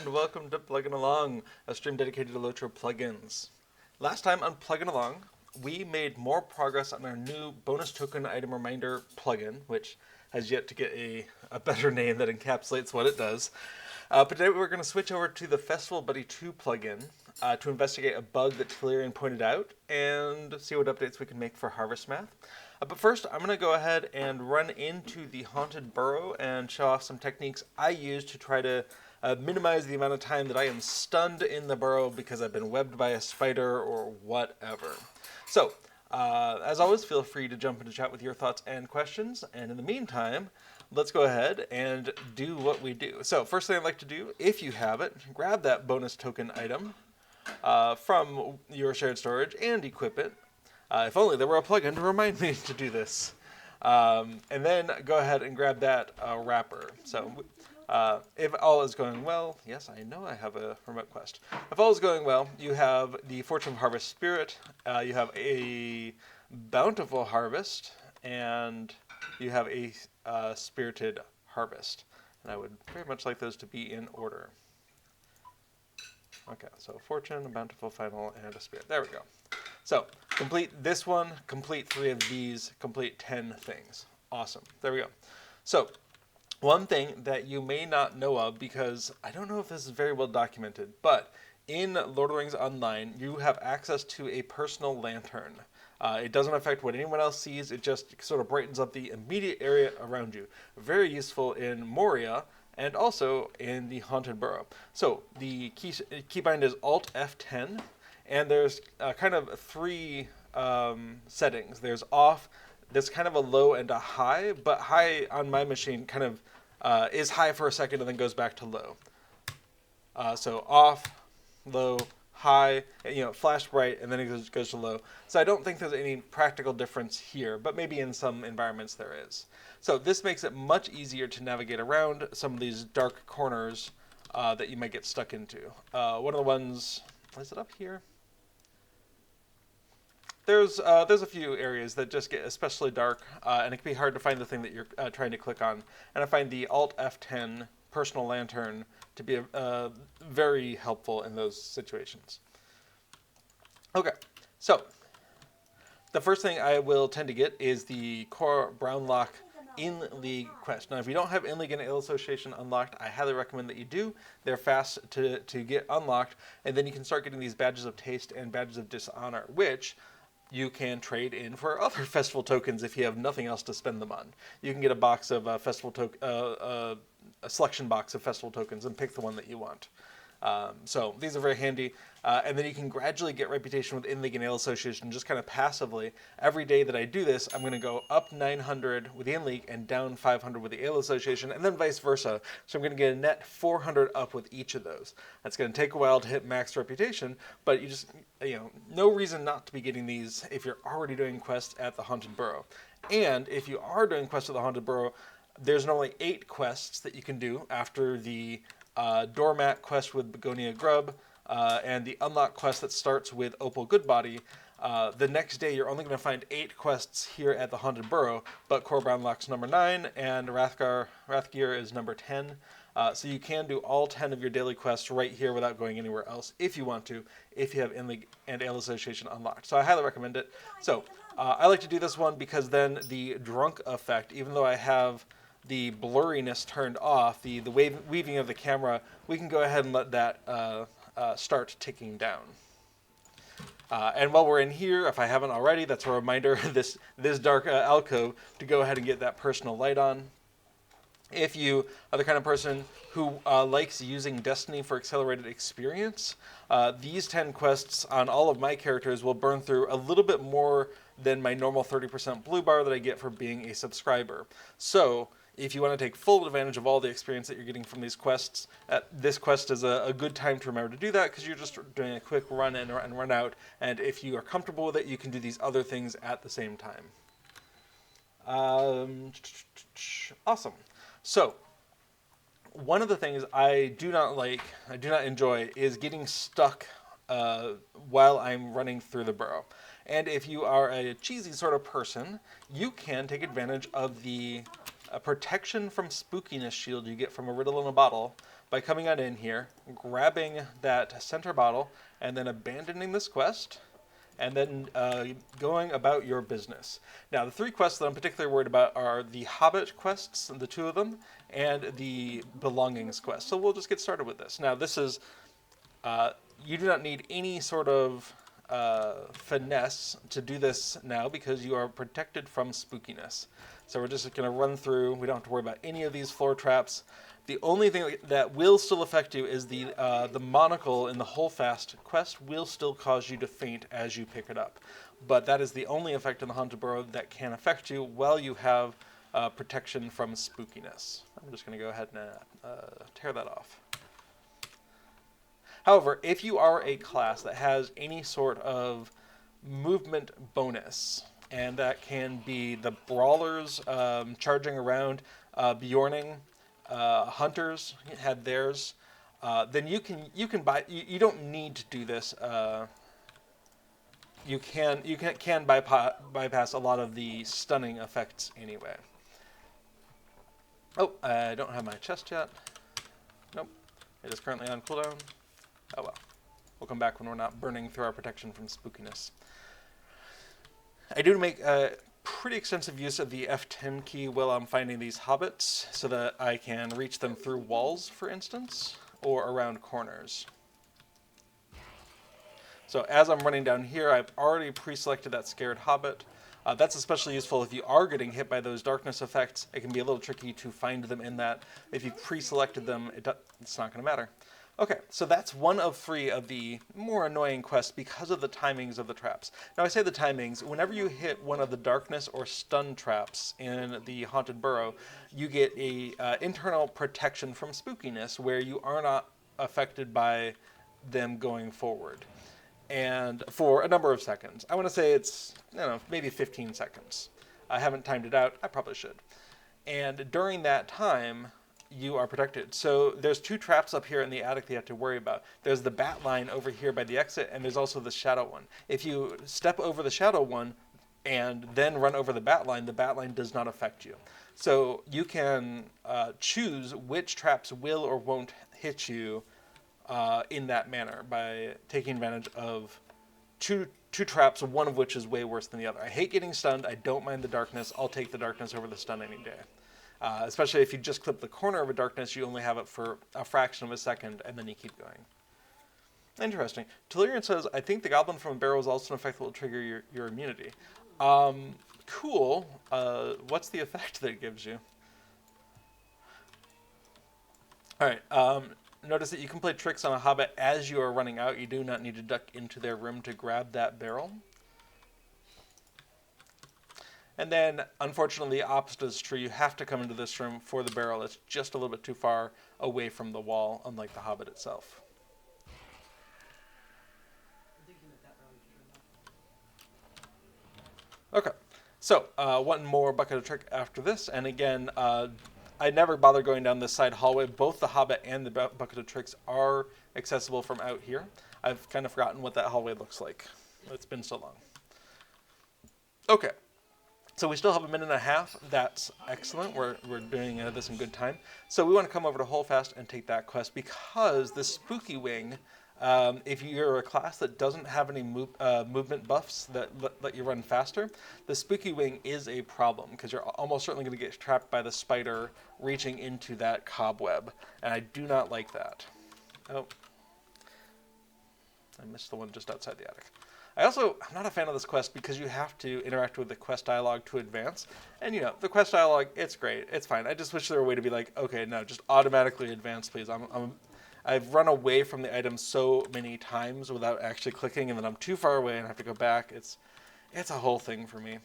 and welcome to Plugging Along, a stream dedicated to LOTRO plugins. Last time on Plugging Along, we made more progress on our new bonus token item reminder plugin, which has yet to get a better name that encapsulates what it does. But today we're going to switch over to the Festival Buddy 2 plugin to investigate a bug that Tellurian pointed out and see what updates we can make for Harvestmath. But first, I'm going to go ahead and run into the Haunted Burrow and show off some techniques I use to try to minimize the amount of time that I am stunned in the burrow because I've been webbed by a spider or whatever. So, as always, feel free to jump into chat with your thoughts and questions. And in the meantime, let's go ahead and do what we do. So, first thing I'd like to do, if you have it, grab that bonus token item from your shared storage and equip it. If only there were a plugin to remind me to do this. And then go ahead and grab that wrapper. So if all is going well, yes, I know I have a remote quest. If all is going well, you have the Fortune of Harvest Spirit, you have a Bountiful Harvest, and you have a Spirited Harvest. And I would very much like those to be in order. Okay, so Fortune, a Bountiful Final, and a Spirit. There we go. So, complete this one, complete 3 of these, complete 10 things. Awesome. There we go. So, one thing that you may not know of, because I don't know if this is very well documented, but in Lord of the Rings Online, you have access to a personal lantern. It doesn't affect what anyone else sees, it just sort of brightens up the immediate area around you. Very useful in Moria, and also in the Haunted Burrow. So, the keybind is Alt F10, and there's kind of 3 settings. There's off, there's kind of a low and a high, but high on my machine kind of is high for a second and then goes back to low. So off, low, high, flash bright, and then it goes to low. So I don't think there's any practical difference here, but maybe in some environments there is. So this makes it much easier to navigate around some of these dark corners that you might get stuck into. One of the ones, is it up here? There's a few areas that just get especially dark, and it can be hard to find the thing that you're trying to click on. And I find the Alt F10 personal lantern to be very helpful in those situations. Okay, so the first thing I will tend to get is the Core Brownlock in-league quest. Now, if you don't have in-league and Ale Association unlocked, I highly recommend that you do. They're fast to get unlocked, and then you can start getting these badges of taste and badges of dishonor, which you can trade in for other festival tokens if you have nothing else to spend them on. You can get a box of a selection box of festival tokens and pick the one that you want. So these are very handy, and then you can gradually get reputation with In-League and Ale Association just kind of passively. Every day that I do this, I'm going to go up 900 with the In-League and down 500 with the Ale Association, and then vice versa. So I'm going to get a net 400 up with each of those. That's going to take a while to hit max reputation, but you just, no reason not to be getting these if you're already doing quests at the Haunted Burrow. And if you are doing quests at the Haunted Burrow, there's normally 8 quests that you can do after the Doormat quest with Begonia Grub, and the Unlock quest that starts with Opal Goodbody. The next day, you're only going to find 8 quests here at the Haunted Burrow, but Core Brownlock's number 9, and Wrathgear is number 10. So you can do all 10 of your daily quests right here without going anywhere else if you want to, if you have In-League and Ale Association unlocked. So I highly recommend it. So I like to do this one because then the drunk effect, even though I have the blurriness turned off, the weaving of the camera, we can go ahead and let that start ticking down. And while we're in here, if I haven't already, that's a reminder, this dark alcove, to go ahead and get that personal light on. If you are the kind of person who likes using Destiny for accelerated experience, these 10 quests on all of my characters will burn through a little bit more than my normal 30% blue bar that I get for being a subscriber. So if you want to take full advantage of all the experience that you're getting from these quests, this quest is a good time to remember to do that because you're just doing a quick run and run out. And if you are comfortable with it, you can do these other things at the same time. Awesome. So, one of the things I do not enjoy, is getting stuck while I'm running through the burrow. And if you are a cheesy sort of person, you can take advantage of the a protection from spookiness shield you get from a riddle in a bottle by coming on in here, grabbing that center bottle, and then abandoning this quest, and then going about your business. Now, the 3 quests that I'm particularly worried about are the Hobbit quests, the 2 of them, and the Belongings quest. So we'll just get started with this. Now, this is, you do not need any sort of finesse to do this now because you are protected from spookiness. So we're just going to run through. We don't have to worry about any of these floor traps. The only thing that will still affect you is the monocle in the Holdfast quest will still cause you to faint as you pick it up. But that is the only effect in the Haunted Burrow that can affect you while you have protection from spookiness. I'm just going to go ahead and tear that off. However, if you are a class that has any sort of movement bonus, and that can be the brawlers charging around, Bjorning, hunters had theirs, then you can buy. You don't need to do this. You can bypass a lot of the stunning effects anyway. Oh, I don't have my chest yet. Nope, it is currently on cooldown. Oh well, we'll come back when we're not burning through our protection from spookiness. I do make pretty extensive use of the F10 key while I'm finding these hobbits so that I can reach them through walls, for instance, or around corners. So as I'm running down here, I've already pre-selected that scared hobbit. That's especially useful if you are getting hit by those darkness effects. It can be a little tricky to find them in that. If you've pre-selected them, it's not going to matter. Okay, so that's 1 of 3 of the more annoying quests because of the timings of the traps. Now I say the timings, whenever you hit one of the darkness or stun traps in the Haunted Burrow, you get a internal protection from spookiness where you are not affected by them going forward. And for a number of seconds. I want to say it's, I don't know, maybe 15 seconds. I haven't timed it out, I probably should. And during that time, you are protected. So there's 2 traps up here in the attic that you have to worry about. There's the bat line over here by the exit, and there's also the shadow one. If you step over the shadow one and then run over the bat line does not affect you. So you can choose which traps will or won't hit you in that manner by taking advantage of two traps, one of which is way worse than the other. I hate getting stunned. I don't mind the darkness. I'll take the darkness over the stun any day. Especially if you just clip the corner of a darkness, you only have it for a fraction of a second, and then you keep going. Interesting. Telerian says, I think the goblin from a barrel is also an effect that will trigger your immunity. Cool. What's the effect that it gives you? Alright, notice that you can play tricks on a hobbit as you are running out. You do not need to duck into their room to grab that barrel. And then, unfortunately, the opposite is true. You have to come into this room for the barrel. It's just a little bit too far away from the wall, unlike the hobbit itself. Okay, so one more bucket of trick after this. And again, I never bother going down this side hallway. Both the hobbit and the bucket of tricks are accessible from out here. I've kind of forgotten what that hallway looks like. It's been so long. Okay. So we still have 1.5 minutes. That's excellent. We're doing this in good time. So we want to come over to Holdfast and take that quest because the Spooky Wing, if you're a class that doesn't have any movement buffs that let you run faster, the Spooky Wing is a problem because you're almost certainly going to get trapped by the spider reaching into that cobweb. And I do not like that. Oh, I missed the one just outside the attic. I'm not a fan of this quest because you have to interact with the quest dialogue to advance. And, you know, the quest dialogue, it's great. It's fine. I just wish there were a way to be like, okay, no, just automatically advance, please. I've run away from the item so many times without actually clicking, and then I'm too far away and I have to go back. It's a whole thing for me.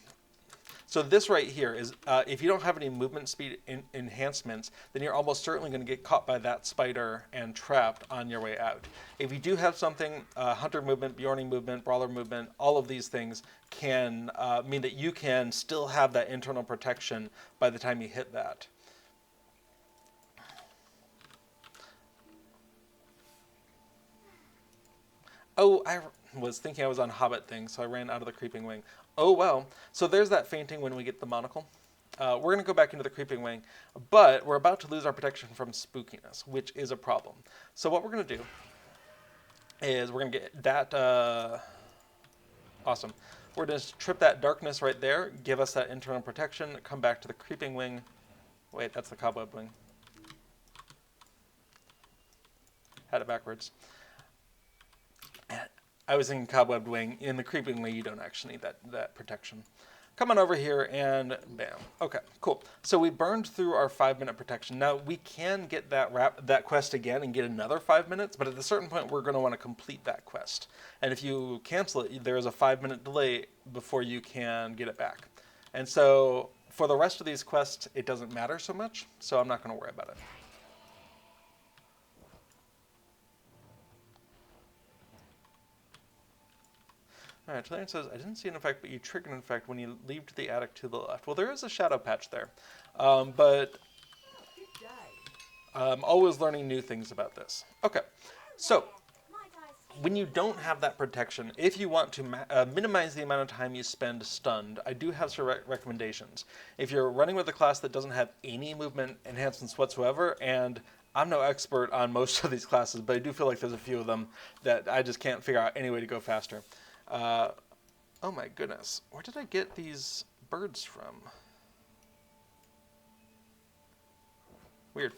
So this right here is, if you don't have any movement speed enhancements, then you're almost certainly going to get caught by that spider and trapped on your way out. If you do have something, hunter movement, Bjorning movement, brawler movement, all of these things can mean that you can still have that internal protection by the time you hit that. Oh, I was thinking I was on Hobbit thing, so I ran out of the creeping wing. Oh, well. So there's that fainting when we get the monocle. we're going to go back into the Creeping Wing, but we're about to lose our protection from spookiness, which is a problem. So what we're going to do is we're going to get that... awesome. We're going to trip that darkness right there, give us that internal protection, come back to the Creeping Wing. Wait, that's the Cobweb Wing. Had it backwards. I was thinking Cobwebbed Wing. In the Creeping Wing, you don't actually need that protection. Come on over here and bam. Okay, cool. So we burned through our 5-minute protection. Now we can get that quest again and get another 5 minutes, but at a certain point we're going to want to complete that quest. And if you cancel it, there is a 5-minute delay before you can get it back. And so for the rest of these quests, it doesn't matter so much, so I'm not going to worry about it. All right, Trillian says, I didn't see an effect, but you triggered an effect when you leave to the attic to the left. Well, there is a shadow patch there, but I'm always learning new things about this. Okay, so when you don't have that protection, if you want to minimize the amount of time you spend stunned, I do have some recommendations. If you're running with a class that doesn't have any movement enhancements whatsoever, and I'm no expert on most of these classes, but I do feel like there's a few of them that I just can't figure out any way to go faster. Oh my goodness, where did I get these birds from? Weird.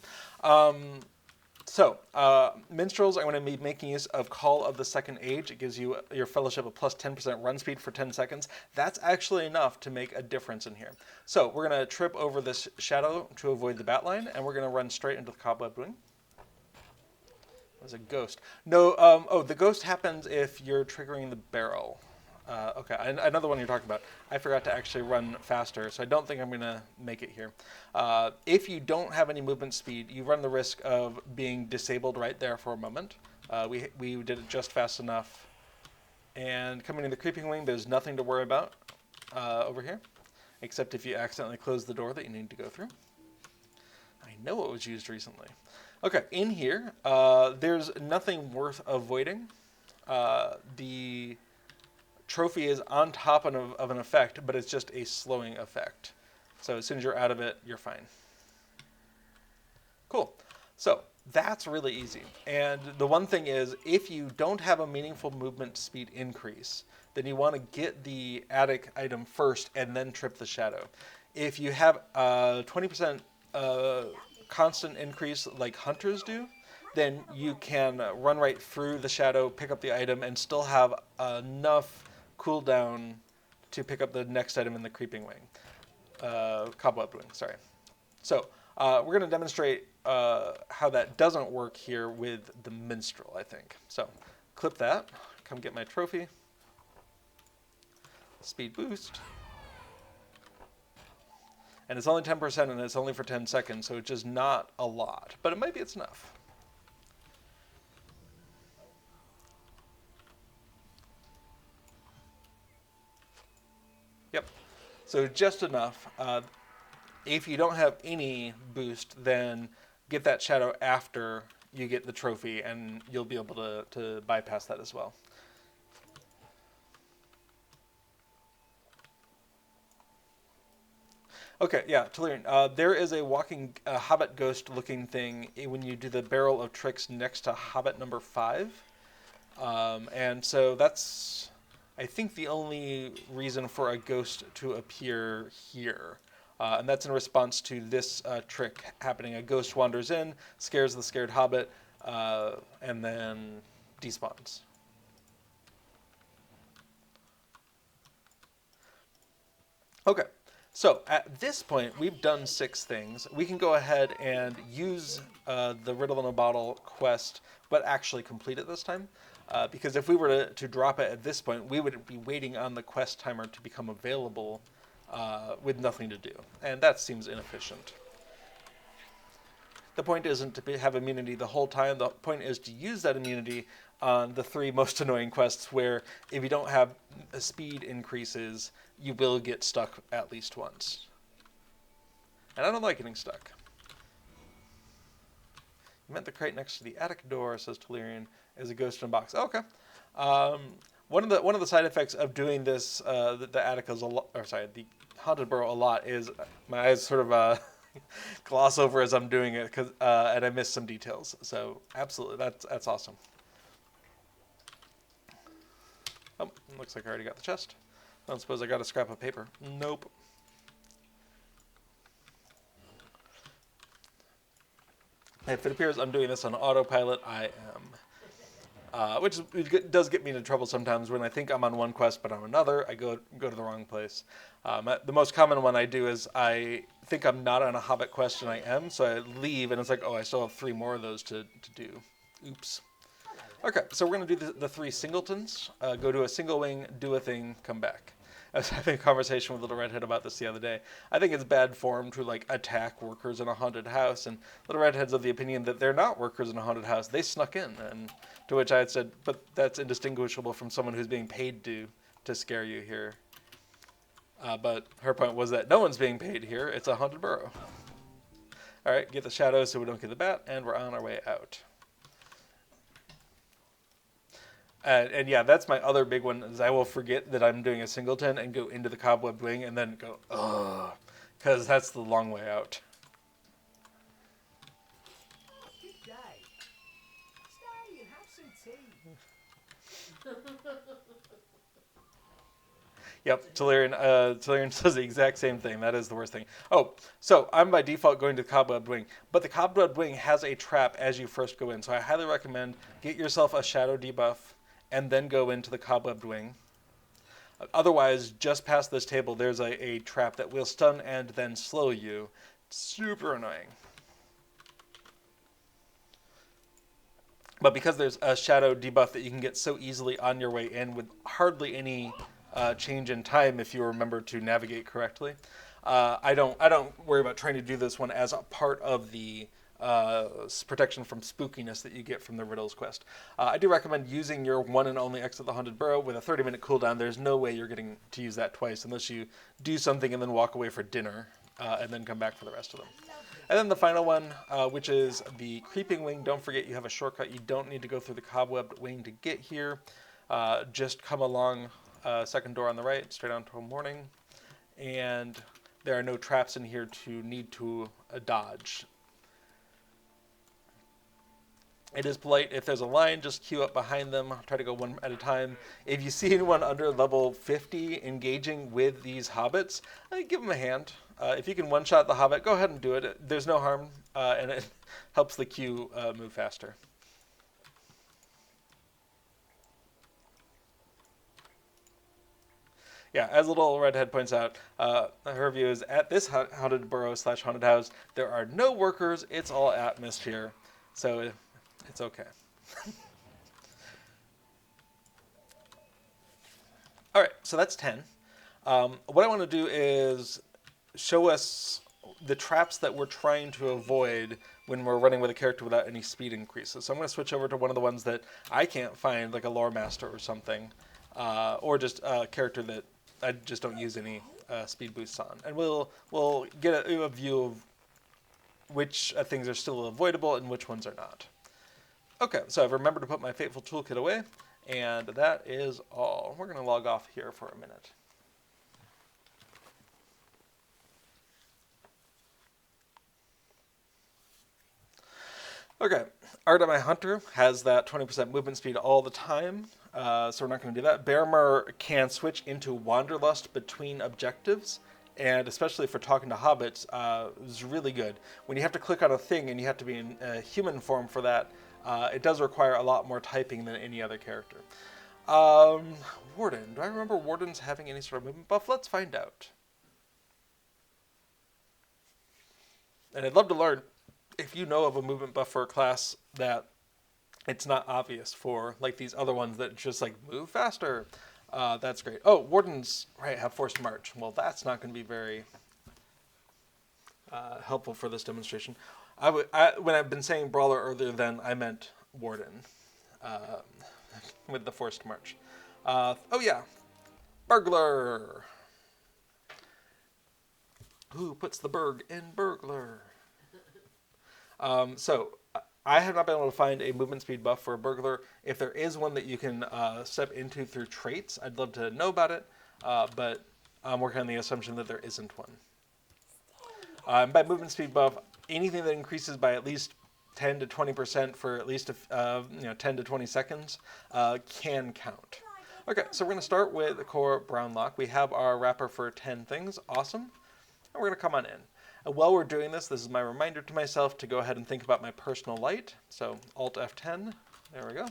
Minstrels, I'm going to be making use of Call of the Second Age. It gives you your fellowship a plus 10% run speed for 10 seconds. That's actually enough to make a difference in here. So we're going to trip over this shadow to avoid the bat line, and we're going to run straight into the Cobweb Wing. There's a ghost. No, oh, the ghost happens if you're triggering the barrel. Okay, another one you're talking about. I forgot to actually run faster, so I don't think I'm going to make it here. If you don't have any movement speed, you run the risk of being disabled right there for a moment. We did it just fast enough. And coming in the Creeping Wing, there's nothing to worry about over here, except if you accidentally close the door that you need to go through. I know it was used recently. Okay, in here, there's nothing worth avoiding. The trophy is on top of an effect, but it's just a slowing effect. So as soon as you're out of it, you're fine. Cool. So that's really easy. And the one thing is, if you don't have a meaningful movement speed increase, then you want to get the attic item first and then trip the shadow. If you have a 20% constant increase like hunters do, then you can run right through the shadow, pick up the item, and still have enough cooldown to pick up the next item in the Creeping Wing. Cobweb Wing, sorry. So we're going to demonstrate how that doesn't work here with the Minstrel, I think. So clip that, come get my trophy. Speed boost. And it's only 10% and it's only for 10 seconds, so it's just not a lot. But maybe it's enough. Yep. So just enough. If you don't have any boost, then get that shadow after you get the trophy, and you'll be able to bypass that as well. Okay, yeah, Tellurian. There is a walking Hobbit ghost looking thing when you do the Barrel of Tricks next to Hobbit number 5. And so that's, I think, the only reason for a ghost to appear here. And that's in response to this trick happening. A ghost wanders in, scares the scared Hobbit, and then despawns. Okay. So at this point, we've done 6 things. We can go ahead and use the Riddle in a Bottle quest, but actually complete it this time. Because if we were to drop it at this point, we would be waiting on the quest timer to become available with nothing to do. And that seems inefficient. The point isn't to have immunity the whole time. The point is to use that immunity on the 3 most annoying quests where if you don't have speed increases, you will get stuck at least once. And I don't like getting stuck. You meant the crate next to the attic door, says Tellurian, is a ghost in a box. Okay. One of the side effects of doing this, the Attica's a lot, or sorry, the Haunted Burrow a lot is my eyes sort of gloss over as I'm doing it, and I miss some details. So absolutely, that's awesome. Oh, looks like I already got the chest. I don't suppose I got a scrap of paper. Nope. If it appears I'm doing this on autopilot, I am. Which does get me into trouble sometimes when I think I'm on one quest but on another. I go to the wrong place. The most common one I do is I think I'm not on a Hobbit quest and I am, so I leave and it's like, oh, I still have 3 more of those to do. Oops. Okay, so we're going to do the 3 singletons. Go to a single wing, do a thing, come back. I was having a conversation with Little Redhead about this the other day. I think it's bad form to like attack workers in a haunted house, and Little Redhead's of the opinion that they're not workers in a haunted house. They snuck in, and to which I had said, but that's indistinguishable from someone who's being paid to scare you here. But her point was that no one's being paid here. It's a haunted burrow. All right, get the shadows so we don't get the bat, and we're on our way out. And yeah, that's my other big one, is I will forget that I'm doing a singleton and go into the cobwebbed wing and then go, ugh, because that's the long way out. Good day. Stay and have some tea. Yep, Telerian says the exact same thing. That is the worst thing. Oh, so I'm by default going to the cobwebbed wing, but the cobwebbed wing has a trap as you first go in, so I highly recommend get yourself a shadow debuff and then go into the cobwebbed wing. Otherwise, just past this table, there's a trap that will stun and then slow you. Super annoying. But because there's a shadow debuff that you can get so easily on your way in with hardly any change in time if you remember to navigate correctly, I don't worry about trying to do this one as a part of the protection from spookiness that you get from the Riddles quest. I do recommend using your one and only exit the Haunted Burrow with a 30-minute cooldown. There's no way you're getting to use that twice unless you do something and then walk away for dinner and then come back for the rest of them. And then the final one, which is the Creeping Wing. Don't forget you have a shortcut. You don't need to go through the Cobwebbed Wing to get here. Just come along second door on the right, straight on to morning. And there are no traps in here to need to dodge. It is polite. If there's a line, just queue up behind them. Try to go one at a time. If you see anyone under level 50 engaging with these hobbits, give them a hand. If you can one-shot the hobbit, go ahead and do it. There's no harm, and it helps the queue move faster. Yeah, as Little Redhead points out, her view is at this haunted burrow / haunted house, there are no workers. It's all atmosphere. So it's okay. All right, so that's 10. What I want to do is show us the traps that we're trying to avoid when we're running with a character without any speed increases. So I'm going to switch over to one of the ones that I can't find, like a lore master or something, or just a character that I just don't use any speed boosts on. And we'll get a view of which things are still avoidable and which ones are not. Okay, so I've remembered to put my Fateful Toolkit away, and that is all. We're going to log off here for a minute. Okay, Art My Hunter has that 20% movement speed all the time, so we're not going to do that. Bearmar can switch into Wanderlust between objectives, and especially for talking to hobbits, is really good. When you have to click on a thing and you have to be in human form for that, it does require a lot more typing than any other character. Warden. Do I remember Wardens having any sort of movement buff? Let's find out. And I'd love to learn if you know of a movement buff for a class that it's not obvious for, like these other ones that just like move faster. That's great. Oh, Wardens, right, have Forced March. Well, that's not going to be very helpful for this demonstration. When I've been saying Brawler earlier, then I meant Warden with the Forced March. Oh yeah, Burglar. Who puts the burg in burglar? So I have not been able to find a movement speed buff for a burglar. If there is one that you can step into through traits, I'd love to know about it, but I'm working on the assumption that there isn't one. By movement speed buff, anything that increases by at least 10 to 20% for at least 10 to 20 seconds can count. Okay, so we're going to start with the core brown lock. We have our wrapper for 10 things. Awesome. And we're going to come on in. And while we're doing this is my reminder to myself to go ahead and think about my personal light. So Alt F10, there we go.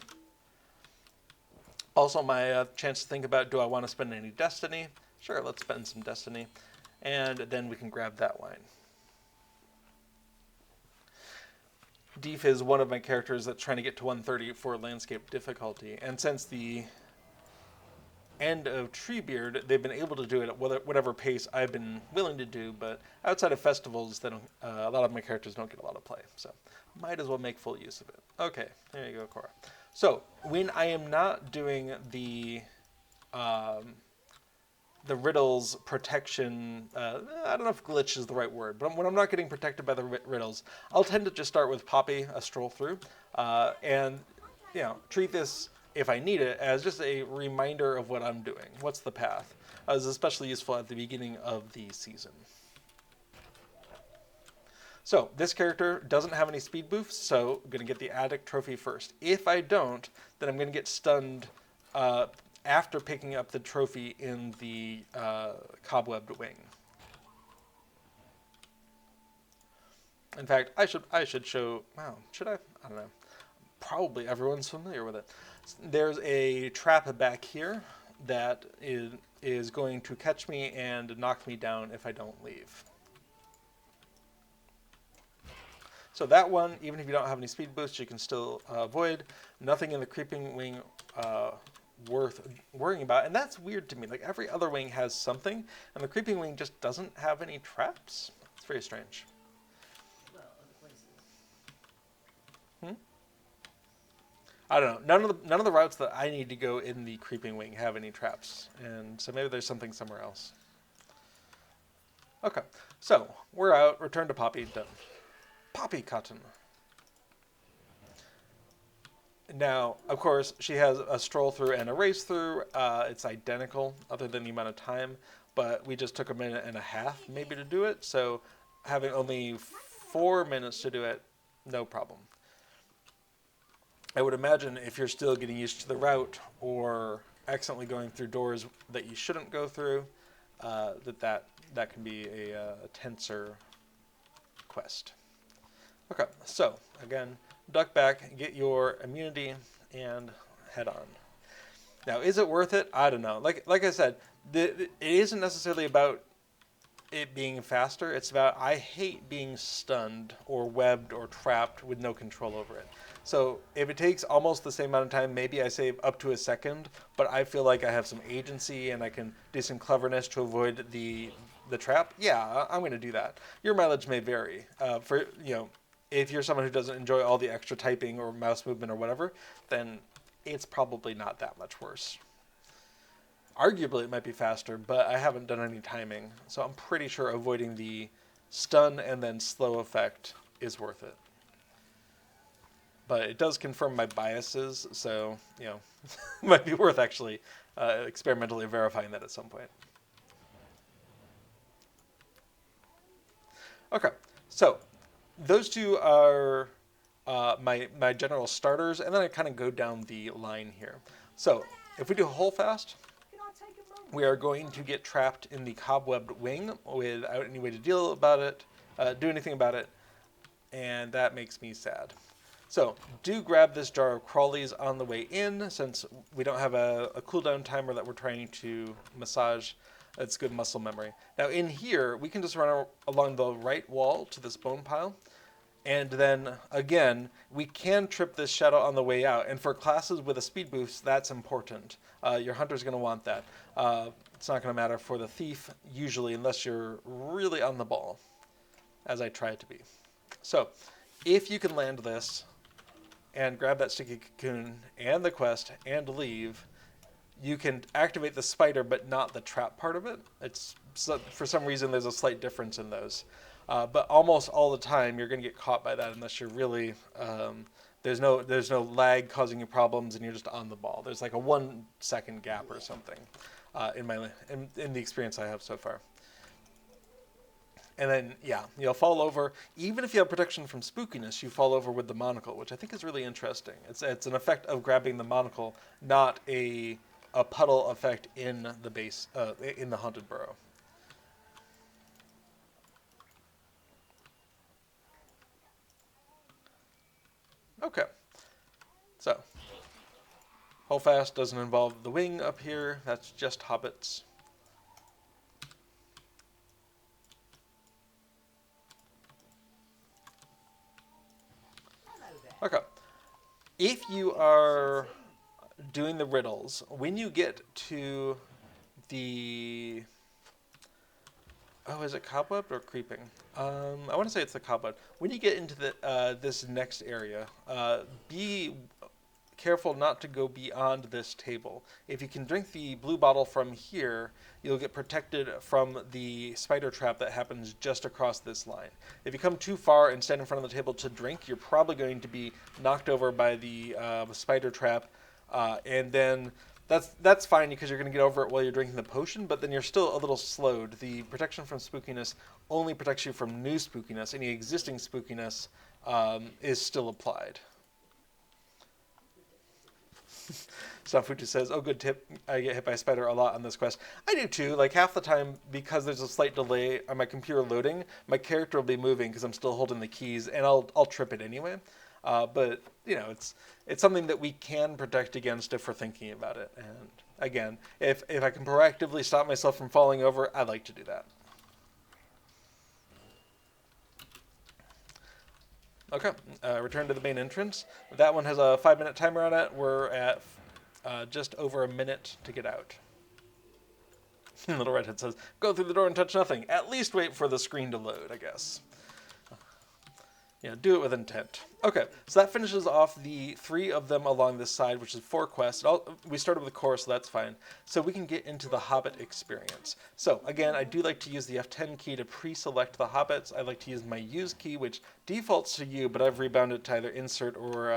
Also my chance to think about, do I want to spend any destiny? Sure, let's spend some destiny. And then we can grab that wine. Deef is one of my characters that's trying to get to 130 for landscape difficulty. And since the end of Treebeard, they've been able to do it at whatever pace I've been willing to do, but outside of festivals, they don't, a lot of my characters don't get a lot of play, so might as well make full use of it. Okay, there you go, Cora. So, when I am not doing the riddles protection, I don't know if glitch is the right word, but when I'm not getting protected by the riddles, I'll tend to just start with Poppy, a stroll through, and treat this, if I need it, as just a reminder of what I'm doing. What's the path? It's especially useful at the beginning of the season. So this character doesn't have any speed boosts, so I'm going to get the Addict trophy first. If I don't, then I'm going to get stunned after picking up the trophy in the cobwebbed wing. In fact, I should show. Wow, should I? I don't know. Probably everyone's familiar with it. There's a trap back here that is going to catch me and knock me down if I don't leave. So that one, even if you don't have any speed boosts, you can still avoid. Nothing in the creeping wing worth worrying about. And that's weird to me. Like, every other wing has something, and the creeping wing just doesn't have any traps. It's very strange. Well, other places. I don't know. None of the routes that I need to go in the creeping wing have any traps, and so maybe there's something somewhere else. Okay, so we're out. Return to Poppy. Done. Poppy Cotton. Now, of course, she has a stroll through and a race through. It's identical, other than the amount of time, but we just took a minute and a half maybe to do it. So having only 4 minutes to do it, no problem. I would imagine if you're still getting used to the route or accidentally going through doors that you shouldn't go through, that can be a tenser quest. Okay, so again, duck back, get your immunity, and head on. Now, is it worth it? I don't know. Like I said, it isn't necessarily about it being faster. It's about, I hate being stunned or webbed or trapped with no control over it. So if it takes almost the same amount of time, maybe I save up to a second, but I feel like I have some agency and I can do some cleverness to avoid the trap. Yeah, I'm going to do that. Your mileage may vary. If you're someone who doesn't enjoy all the extra typing or mouse movement or whatever, then it's probably not that much worse. Arguably, it might be faster, but I haven't done any timing, so I'm pretty sure avoiding the stun and then slow effect is worth it. But it does confirm my biases, so, it might be worth actually experimentally verifying that at some point. Okay, so those two are my general starters, and then I kind of go down the line here. So if we do hold fast, we are going to get trapped in the cobwebbed wing without any way to deal about it, do anything about it, and that makes me sad. So do grab this jar of crawlies on the way in, since we don't have a cooldown timer that we're trying to massage. That's good muscle memory. Now in here, we can just run along the right wall to this bone pile. And then, again, we can trip this shadow on the way out. And for classes with a speed boost, that's important. Your hunter's going to want that. It's not going to matter for the thief, usually, unless you're really on the ball, as I try to be. So, if you can land this and grab that sticky cocoon and the quest and leave, you can activate the spider, but not the trap part of it. For some reason, there's a slight difference in those. But almost all the time, you're going to get caught by that unless you're really there's no lag causing you problems, and you're just on the ball. There's like a 1 second gap or something in the experience I have so far. And then, yeah, you'll fall over. Even if you have protection from spookiness, you fall over with the monocle, which I think is really interesting. It's an effect of grabbing the monocle, not a puddle effect in the base in the haunted burrow. Okay, so Holdfast doesn't involve the wing up here. That's just hobbits. Okay. If you are doing the riddles, when you get to the... Oh, is it cobweb or creeping? I want to say it's the cobweb. When you get into the this next area, be careful not to go beyond this table. If you can drink the blue bottle from here, you'll get protected from the spider trap that happens just across this line. If you come too far and stand in front of the table to drink, you're probably going to be knocked over by the spider trap, and then that's fine because you're going to get over it while you're drinking the potion, but then you're still a little slowed. The protection from spookiness only protects you from new spookiness. Any existing spookiness is still applied. Sanfutu says, "Oh, good tip. I get hit by a spider a lot on this quest." I do too. Like half the time, because there's a slight delay on my computer loading, my character will be moving because I'm still holding the keys, and I'll trip it anyway. But you know, it's something that we can protect against if we're thinking about it. And again, if I can proactively stop myself from falling over, I like to do that. Okay, return to the main entrance. That one has a 5-minute timer on it. We're at just over a minute to get out. Little Redhead says, "Go through the door and touch nothing. At least wait for the screen to load, I guess." Yeah, do it with intent. Okay, so that finishes off the 3 of them along this side, which is 4 quests. We started with the core, so that's fine. So we can get into the Hobbit experience. So again, I do like to use the F10 key to pre-select the Hobbits. I like to use my use key, which defaults to you, but I've rebounded to either insert or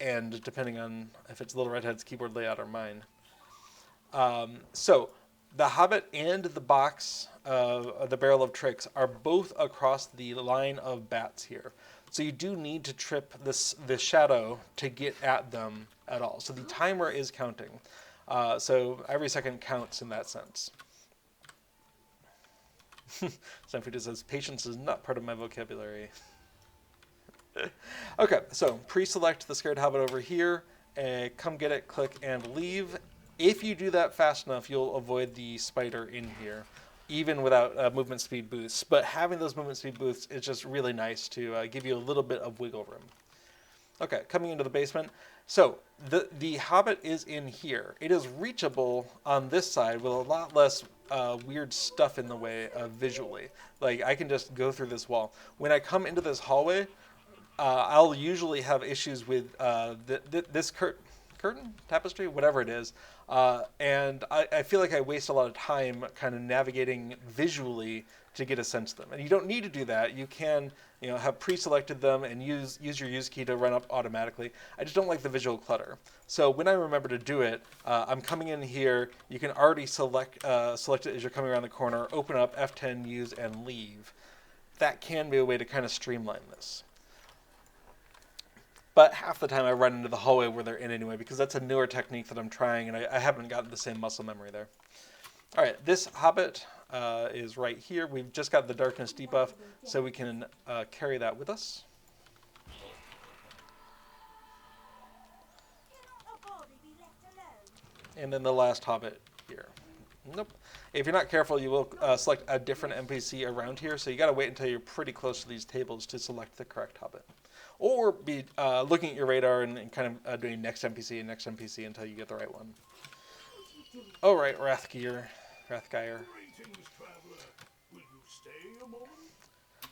end, depending on if it's Little Redhead's keyboard layout or mine. So the Hobbit and the box, the Barrel of Tricks, are both across the line of bats here. So you do need to trip the shadow to get at them at all. So the timer is counting. So every second counts in that sense. Sanfutu says, "Patience is not part of my vocabulary." Okay, so pre-select the Scared Hobbit over here. Come get it, click, and leave. If you do that fast enough, you'll avoid the spider in here, even without movement speed boosts. But having those movement speed boosts is just really nice to give you a little bit of wiggle room. Okay, coming into the basement. So the Hobbit is in here. It is reachable on this side with a lot less weird stuff in the way visually. Like, I can just go through this wall. When I come into this hallway, I'll usually have issues with this curtain, tapestry, whatever it is. And I feel like I waste a lot of time kind of navigating visually to get a sense of them. And you don't need to do that. You can, have pre-selected them and use your use key to run up automatically. I just don't like the visual clutter. So when I remember to do it, I'm coming in here. You can already select it as you're coming around the corner, open up, F10, use, and leave. That can be a way to kind of streamline this. But half the time I run into the hallway where they're in anyway, because that's a newer technique that I'm trying, and I haven't gotten the same muscle memory there. All right, this Hobbit is right here. We've just got the darkness debuff, so we can carry that with us. And then the last Hobbit here. Nope. If you're not careful, you will select a different NPC around here, so you got to wait until you're pretty close to these tables to select the correct Hobbit. Or be looking at your radar and kind of doing next NPC and next NPC until you get the right one. All right, Rathgeir.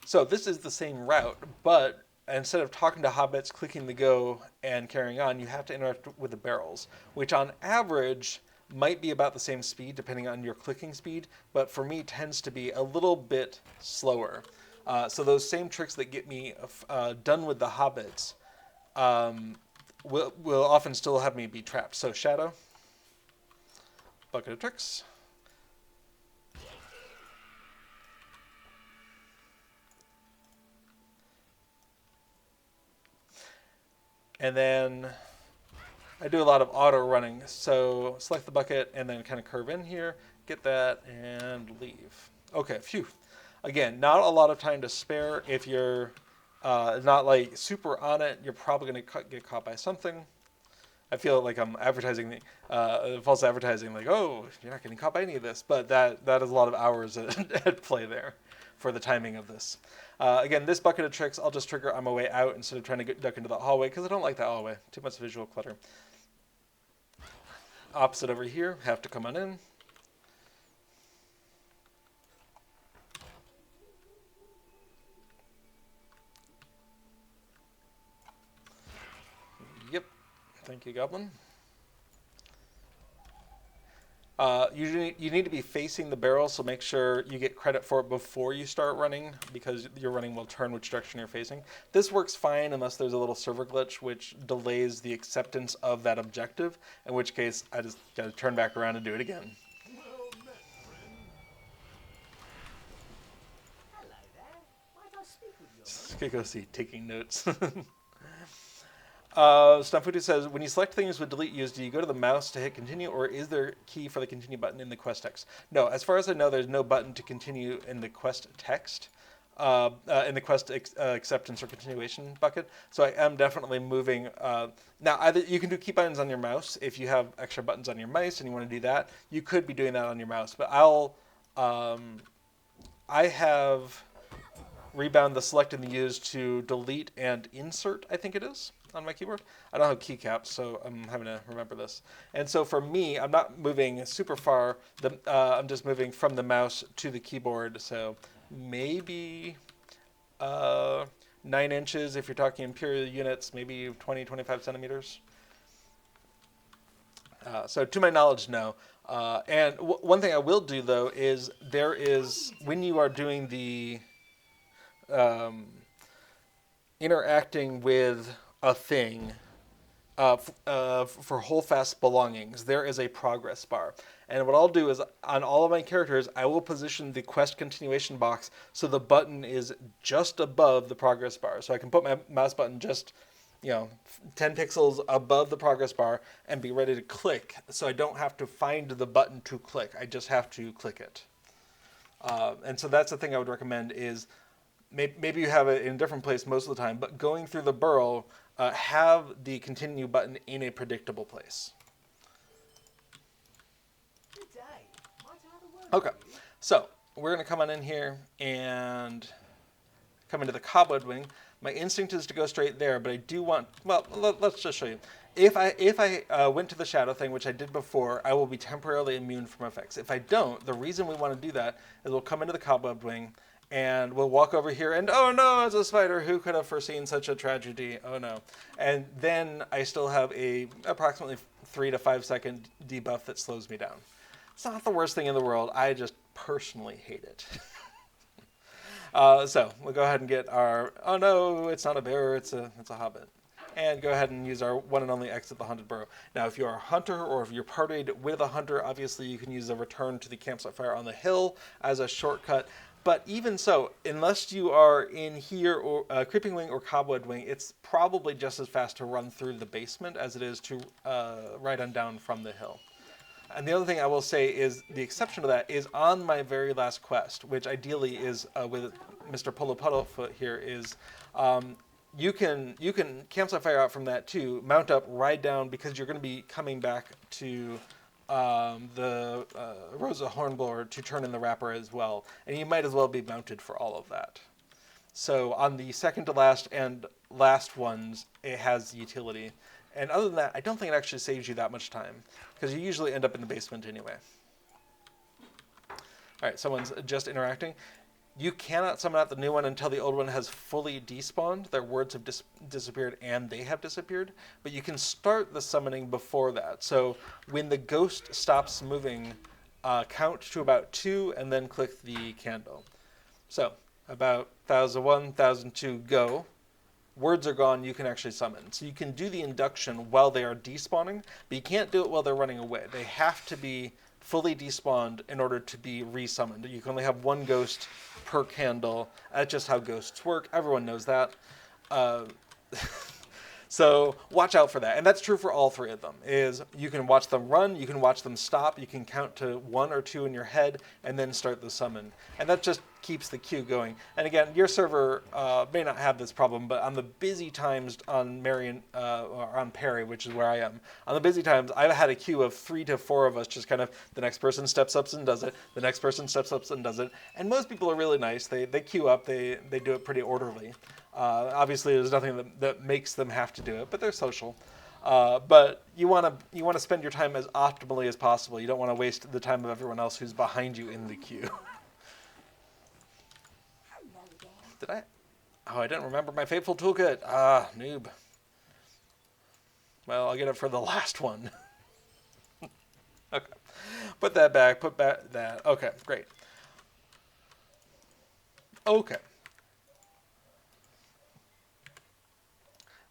So this is the same route, but instead of talking to hobbits, clicking the go, and carrying on, you have to interact with the barrels, which on average might be about the same speed depending on your clicking speed, but for me tends to be a little bit slower. So those same tricks that get me done with the hobbits will often still have me be trapped. So Shadow, Bucket of Tricks. And then I do a lot of auto running. So select the bucket and then kind of curve in here, get that, and leave. Okay, phew. Again, not a lot of time to spare. If you're not like super on it, you're probably going to get caught by something. I feel like I'm advertising, false advertising, like, oh, you're not getting caught by any of this. But that is a lot of hours at play there for the timing of this. Again, this bucket of tricks, I'll just trigger on my way out instead of trying to duck into the hallway, because I don't like that hallway. Too much visual clutter. Opposite over here, have to come on in. Yep. Thank you, Goblin. You need to be facing the barrel, so make sure you get credit for it before you start running, because your running will turn which direction you're facing. This works fine unless there's a little server glitch which delays the acceptance of that objective, in which case I just got to turn back around and do it again. Well met, friend. Hello there. Might I speak with you? Let's go see, taking notes. Stamfutu says, when you select things with delete used, do you go to the mouse to hit continue, or is there a key for the continue button in the quest text? No, as far as I know, there's no button to continue in the quest text, in the quest acceptance or continuation bucket. So I am definitely moving. Now, either you can do key buttons on your mouse if you have extra buttons on your mice and you want to do that. You could be doing that on your mouse, but I have rebound the select and the use to delete and insert, I think it is, on my keyboard. I don't have keycaps, so I'm having to remember this. And so for me, I'm not moving super far. I'm just moving from the mouse to the keyboard. So maybe 9 inches if you're talking imperial units, maybe 20, 25 centimeters. So to my knowledge, no. And one thing I will do, though, is when you are doing the interacting with a thing for holdfast belongings, there is a progress bar. And what I'll do is, on all of my characters, I will position the quest continuation box so the button is just above the progress bar. So I can put my mouse button just, 10 pixels above the progress bar and be ready to click. So I don't have to find the button to click. I just have to click it. And so that's the thing I would recommend is, maybe you have it in a different place most of the time, but going through the burrow, have the continue button in a predictable place. Good day. Might I have a word Okay, with you? so we're going to come on in here and come into the cobweb wing. My instinct is to go straight there, but I do want, well, let's just show you. If I went to the shadow thing, which I did before, I will be temporarily immune from effects. If I don't, the reason we want to do that is we'll come into the cobweb wing, and we'll walk over here, and oh no, it's a spider. Who could have foreseen such a tragedy? Oh no. And then I still have a approximately 3 to 5 second debuff that slows me down. It's not the worst thing in the world. I just personally hate it. So we'll go ahead and get our, oh no, it's not a bear, it's a hobbit. And go ahead and use our one and only exit the haunted burrow. Now, if you're a hunter or if you're partied with a hunter, obviously you can use the return to the campsite fire on the hill as a shortcut. But even so, unless you are in here or Creeping Wing or Cobweb Wing, it's probably just as fast to run through the basement as it is to ride on down from the hill. And the other thing I will say is the exception to that is on my very last quest, which ideally is with Mr. Polo Puddlefoot here, is you can campsite fire out from that too, mount up, ride down, because you're going to be coming back to the Rosa Hornblower to turn in the wrapper as well. And you might as well be mounted for all of that. So on the second to last and last ones, it has utility. And other than that, I don't think it actually saves you that much time, because you usually end up in the basement anyway. All right, someone's just interacting. You cannot summon out the new one until the old one has fully despawned. Their words have disappeared and they have disappeared. But you can start the summoning before that. So when the ghost stops moving, count to about 2 and then click the candle. So about 1001, 1002, go. Words are gone, you can actually summon. So you can do the induction while they are despawning, but you can't do it while they're running away. They have to be fully despawned in order to be resummoned. You can only have one ghost per candle. That's just how ghosts work. Everyone knows that. So watch out for that. And that's true for all 3 of them, is you can watch them run, you can watch them stop, you can count to 1 or 2 in your head, and then start the summon. And that just keeps the queue going. And again, your server may not have this problem, but on the busy times on Marion, or on Perry, which is where I am, on the busy times, I've had a queue of 3 to 4 of us just kind of, the next person steps up and does it, the next person steps up and does it. And most people are really nice. They queue up, they do it pretty orderly. Obviously, there's nothing that makes them have to do it, but they're social. But you want to spend your time as optimally as possible. You don't want to waste the time of everyone else who's behind you in the queue. Did I? Oh, I didn't remember my Fateful Toolkit. Ah, noob. Well, I'll get it for the last one. Okay. Put that back. Put back that. Okay, great. Okay.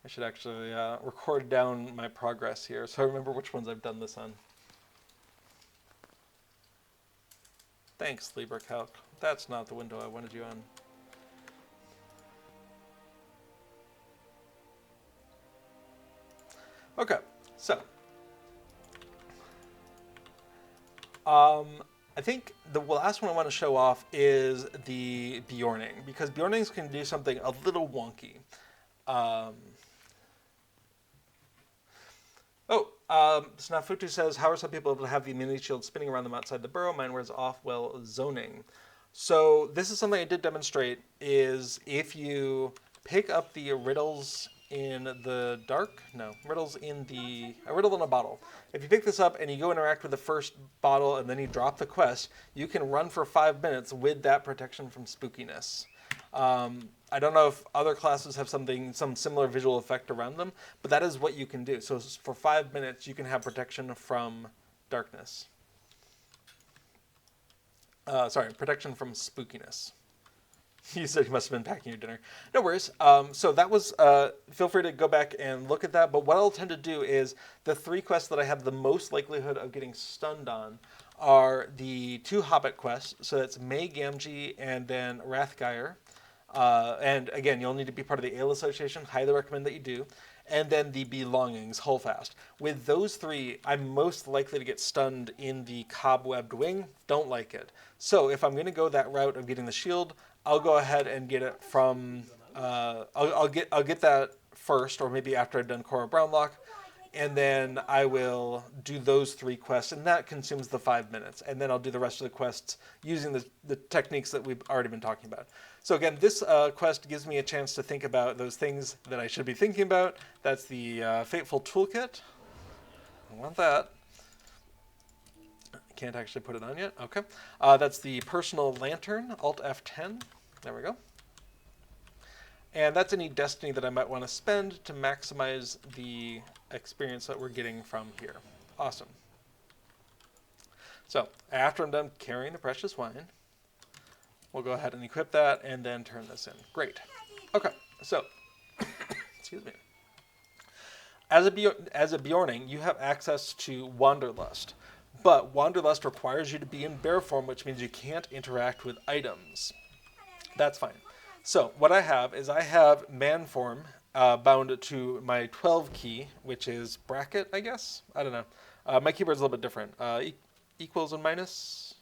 I should actually record down my progress here so I remember which ones I've done this on. Thanks, LibreCalc. That's not the window I wanted you on. Okay, so I think the last one I want to show off is the Bjorning, because Bjornings can do something a little wonky. Snafutu says, how are some people able to have the immunity shield spinning around them outside the burrow? Mine wears off while zoning. So this is something I did demonstrate, is if you pick up the riddles in the dark, riddles in a riddle in a bottle. If you pick this up and you go interact with the first bottle and then you drop the quest, you can run for 5 minutes with that protection from spookiness. I don't know if other classes have some similar visual effect around them, but that is what you can do. So for 5 minutes, you can have protection from darkness. Protection from spookiness. You said you must have been packing your dinner. No worries. So that was, feel free to go back and look at that. But what I'll tend to do is the 3 quests that I have the most likelihood of getting stunned on are the 2 Hobbit quests. So that's May Gamgee and then Rathgeir. And again, you'll need to be part of the Ale Association. Highly recommend that you do. And then the Belongings, Hullfast. With those 3, I'm most likely to get stunned in the Cobwebbed Wing. Don't like it. So if I'm going to go that route of getting the shield, I'll go ahead and get it from. I'll get that first, or maybe after I've done Cora Brownlock, and then I will do those 3 quests, and that consumes the 5 minutes. And then I'll do the rest of the quests using the techniques that we've already been talking about. So again, this quest gives me a chance to think about those things that I should be thinking about. That's the Fateful Toolkit. I want that. I can't actually put it on yet. Okay. That's the Personal Lantern, Alt F10. There we go. And that's any destiny that I might want to spend to maximize the experience that we're getting from here. Awesome. So after I'm done carrying the precious wine, we'll go ahead and equip that and then turn this in. Great. Okay, so, excuse me. As a Bjorning, you have access to Wanderlust, but Wanderlust requires you to be in bear form, which means you can't interact with items. That's fine. So what I have is I have man form bound to my 12 key, which is bracket, I guess? I don't know. My keyboard's a little bit different. Equals and minus?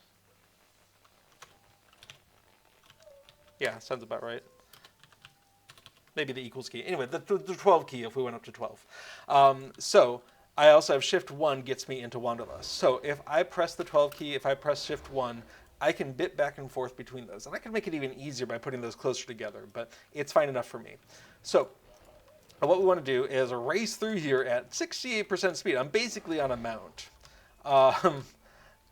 Yeah, sounds about right. Maybe the equals key. Anyway, the 12 key if we went up to 12. So I also have Shift 1 gets me into Wanderlust. So if I press the 12 key, if I press Shift 1, I can bit back and forth between those. And I can make it even easier by putting those closer together, but it's fine enough for me. So what we want to do is race through here at 68% speed. I'm basically on a mount.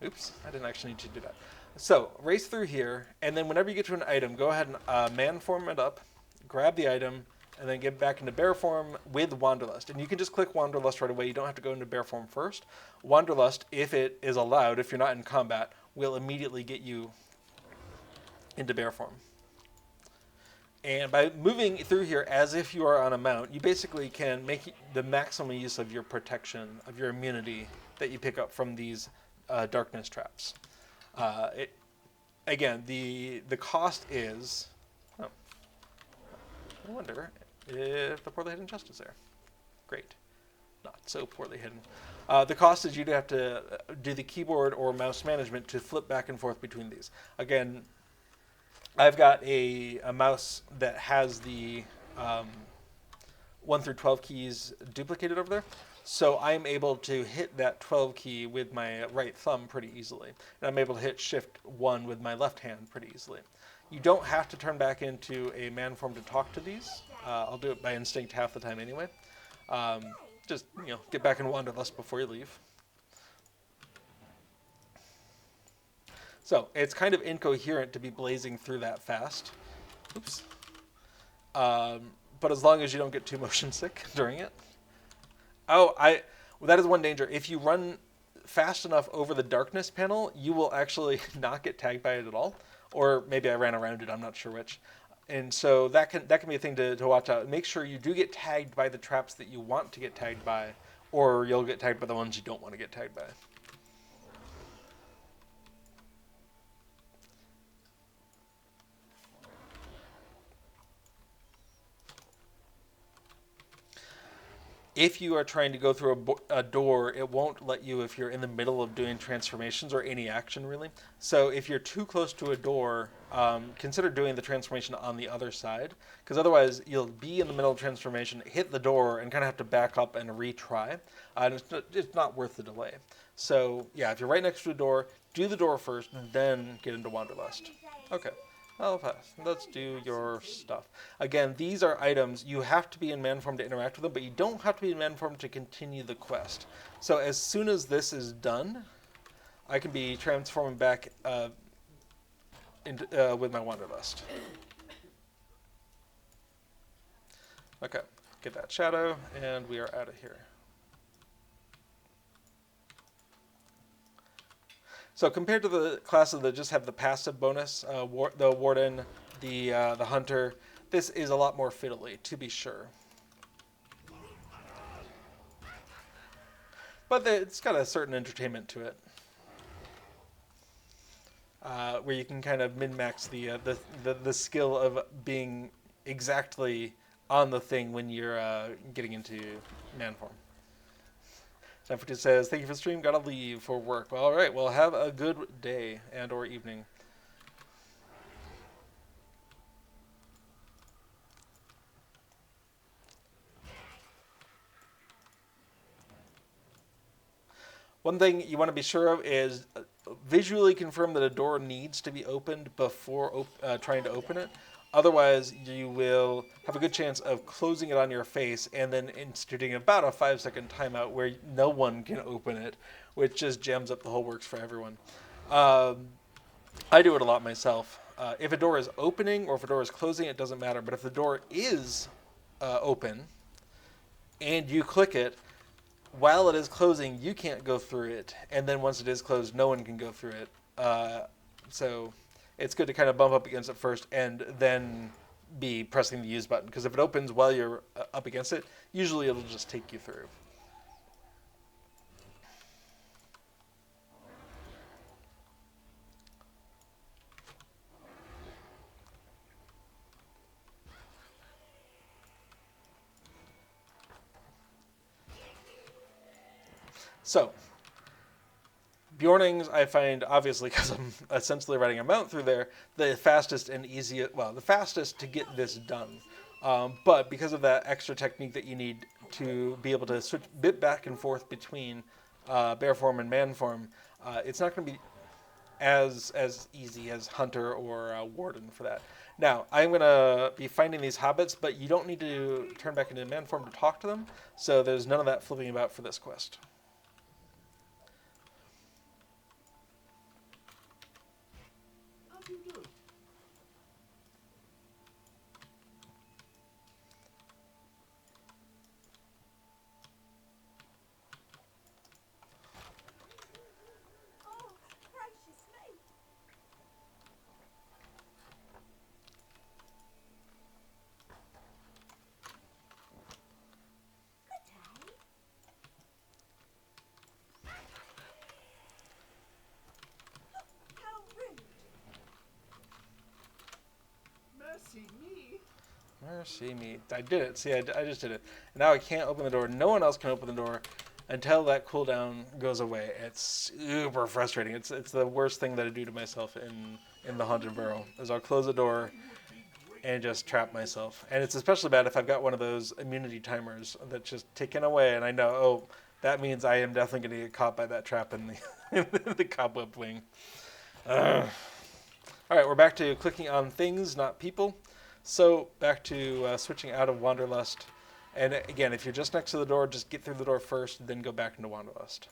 Oops, I didn't actually need to do that. So race through here, and then whenever you get to an item, go ahead and man form it up, grab the item, and then get back into bear form with Wanderlust. And you can just click Wanderlust right away. You don't have to go into bear form first. Wanderlust, if it is allowed, if you're not in combat, will immediately get you into bear form. And by moving through here as if you are on a mount, you basically can make the maximum use of your protection, of your immunity that you pick up from these darkness traps. Again, the cost is... Oh, I wonder if the poorly hidden chest is there. Great. Not so poorly hidden. The cost is you'd have to do the keyboard or mouse management to flip back and forth between these. Again, I've got a mouse that has the 1 through 12 keys duplicated over there. So I'm able to hit that 12 key with my right thumb pretty easily. And I'm able to hit Shift 1 with my left hand pretty easily. You don't have to turn back into a man form to talk to these. I'll do it by instinct half the time anyway. Just, get back in Wanderlust before you leave. So it's kind of incoherent to be blazing through that fast. Oops. But as long as you don't get too motion sick during it. Oh, that is one danger. If you run fast enough over the darkness panel, you will actually not get tagged by it at all. Or maybe I ran around it, I'm not sure which. And so that can be a thing to watch out. Make sure you do get tagged by the traps that you want to get tagged by, or you'll get tagged by the ones you don't want to get tagged by. If you are trying to go through a door, it won't let you if you're in the middle of doing transformations or any action, really. So if you're too close to a door, consider doing the transformation on the other side, because otherwise you'll be in the middle of transformation, hit the door, and kind of have to back up and retry. And it's not worth the delay. So yeah, if you're right next to a door, do the door first, and then get into Wanderlust. Okay. I'll pass. Let's do your stuff. Again, these are items. You have to be in man form to interact with them, but you don't have to be in man form to continue the quest. So as soon as this is done, I can be transforming back with my Wanderlust. Okay, get that shadow, and we are out of here. So compared to the classes that just have the passive bonus, the Warden, the Hunter, this is a lot more fiddly, to be sure. But it's got a certain entertainment to it, where you can kind of min-max the skill of being exactly on the thing when you're getting into man form. Sanford says, thank you for the stream, gotta leave for work. Well, all right, well, have a good day and or evening. One thing you want to be sure of is visually confirm that a door needs to be opened before trying to open it. Otherwise, you will have a good chance of closing it on your face and then instituting about a 5-second timeout where no one can open it, which just jams up the whole works for everyone. I do it a lot myself. If a door is opening or if a door is closing, it doesn't matter. But if the door is open and you click it, while it is closing, you can't go through it. And then once it is closed, no one can go through it. So it's good to kind of bump up against it first and then be pressing the use button. Because if it opens while you're up against it, usually it'll just take you through. So, Bjornings, I find, obviously, because I'm essentially riding a mount through there, the fastest and easiest, well, the fastest to get this done. But because of that extra technique that you need to be able to switch bit back and forth between bear form and man form, it's not going to be as easy as Hunter or Warden for that. Now, I'm going to be finding these hobbits, but you don't need to turn back into man form to talk to them, so there's none of that flipping about for this quest. Mercy me. I did it. See, I just did it. And now I can't open the door. No one else can open the door until that cooldown goes away. It's super frustrating. It's the worst thing that I do to myself in the Haunted Burrow, is I'll close the door and just trap myself. And it's especially bad if I've got one of those immunity timers that's just ticking away, and I know, oh, that means I am definitely going to get caught by that trap in the cobweb wing. All right, we're back to clicking on things, not people. So back to switching out of Wanderlust. And again, if you're just next to the door, just get through the door first, then go back into Wanderlust.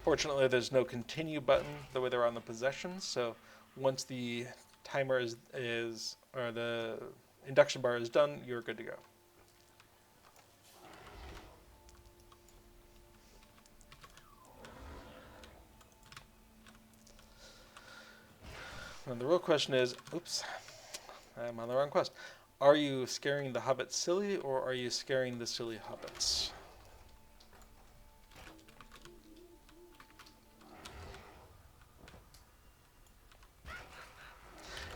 Fortunately, there's no continue button the way they're on the possessions. So once the timer is or the induction bar is done, you're good to go. And the real question is, oops, I'm on the wrong quest. Are you scaring the hobbits silly, or are you scaring the silly hobbits?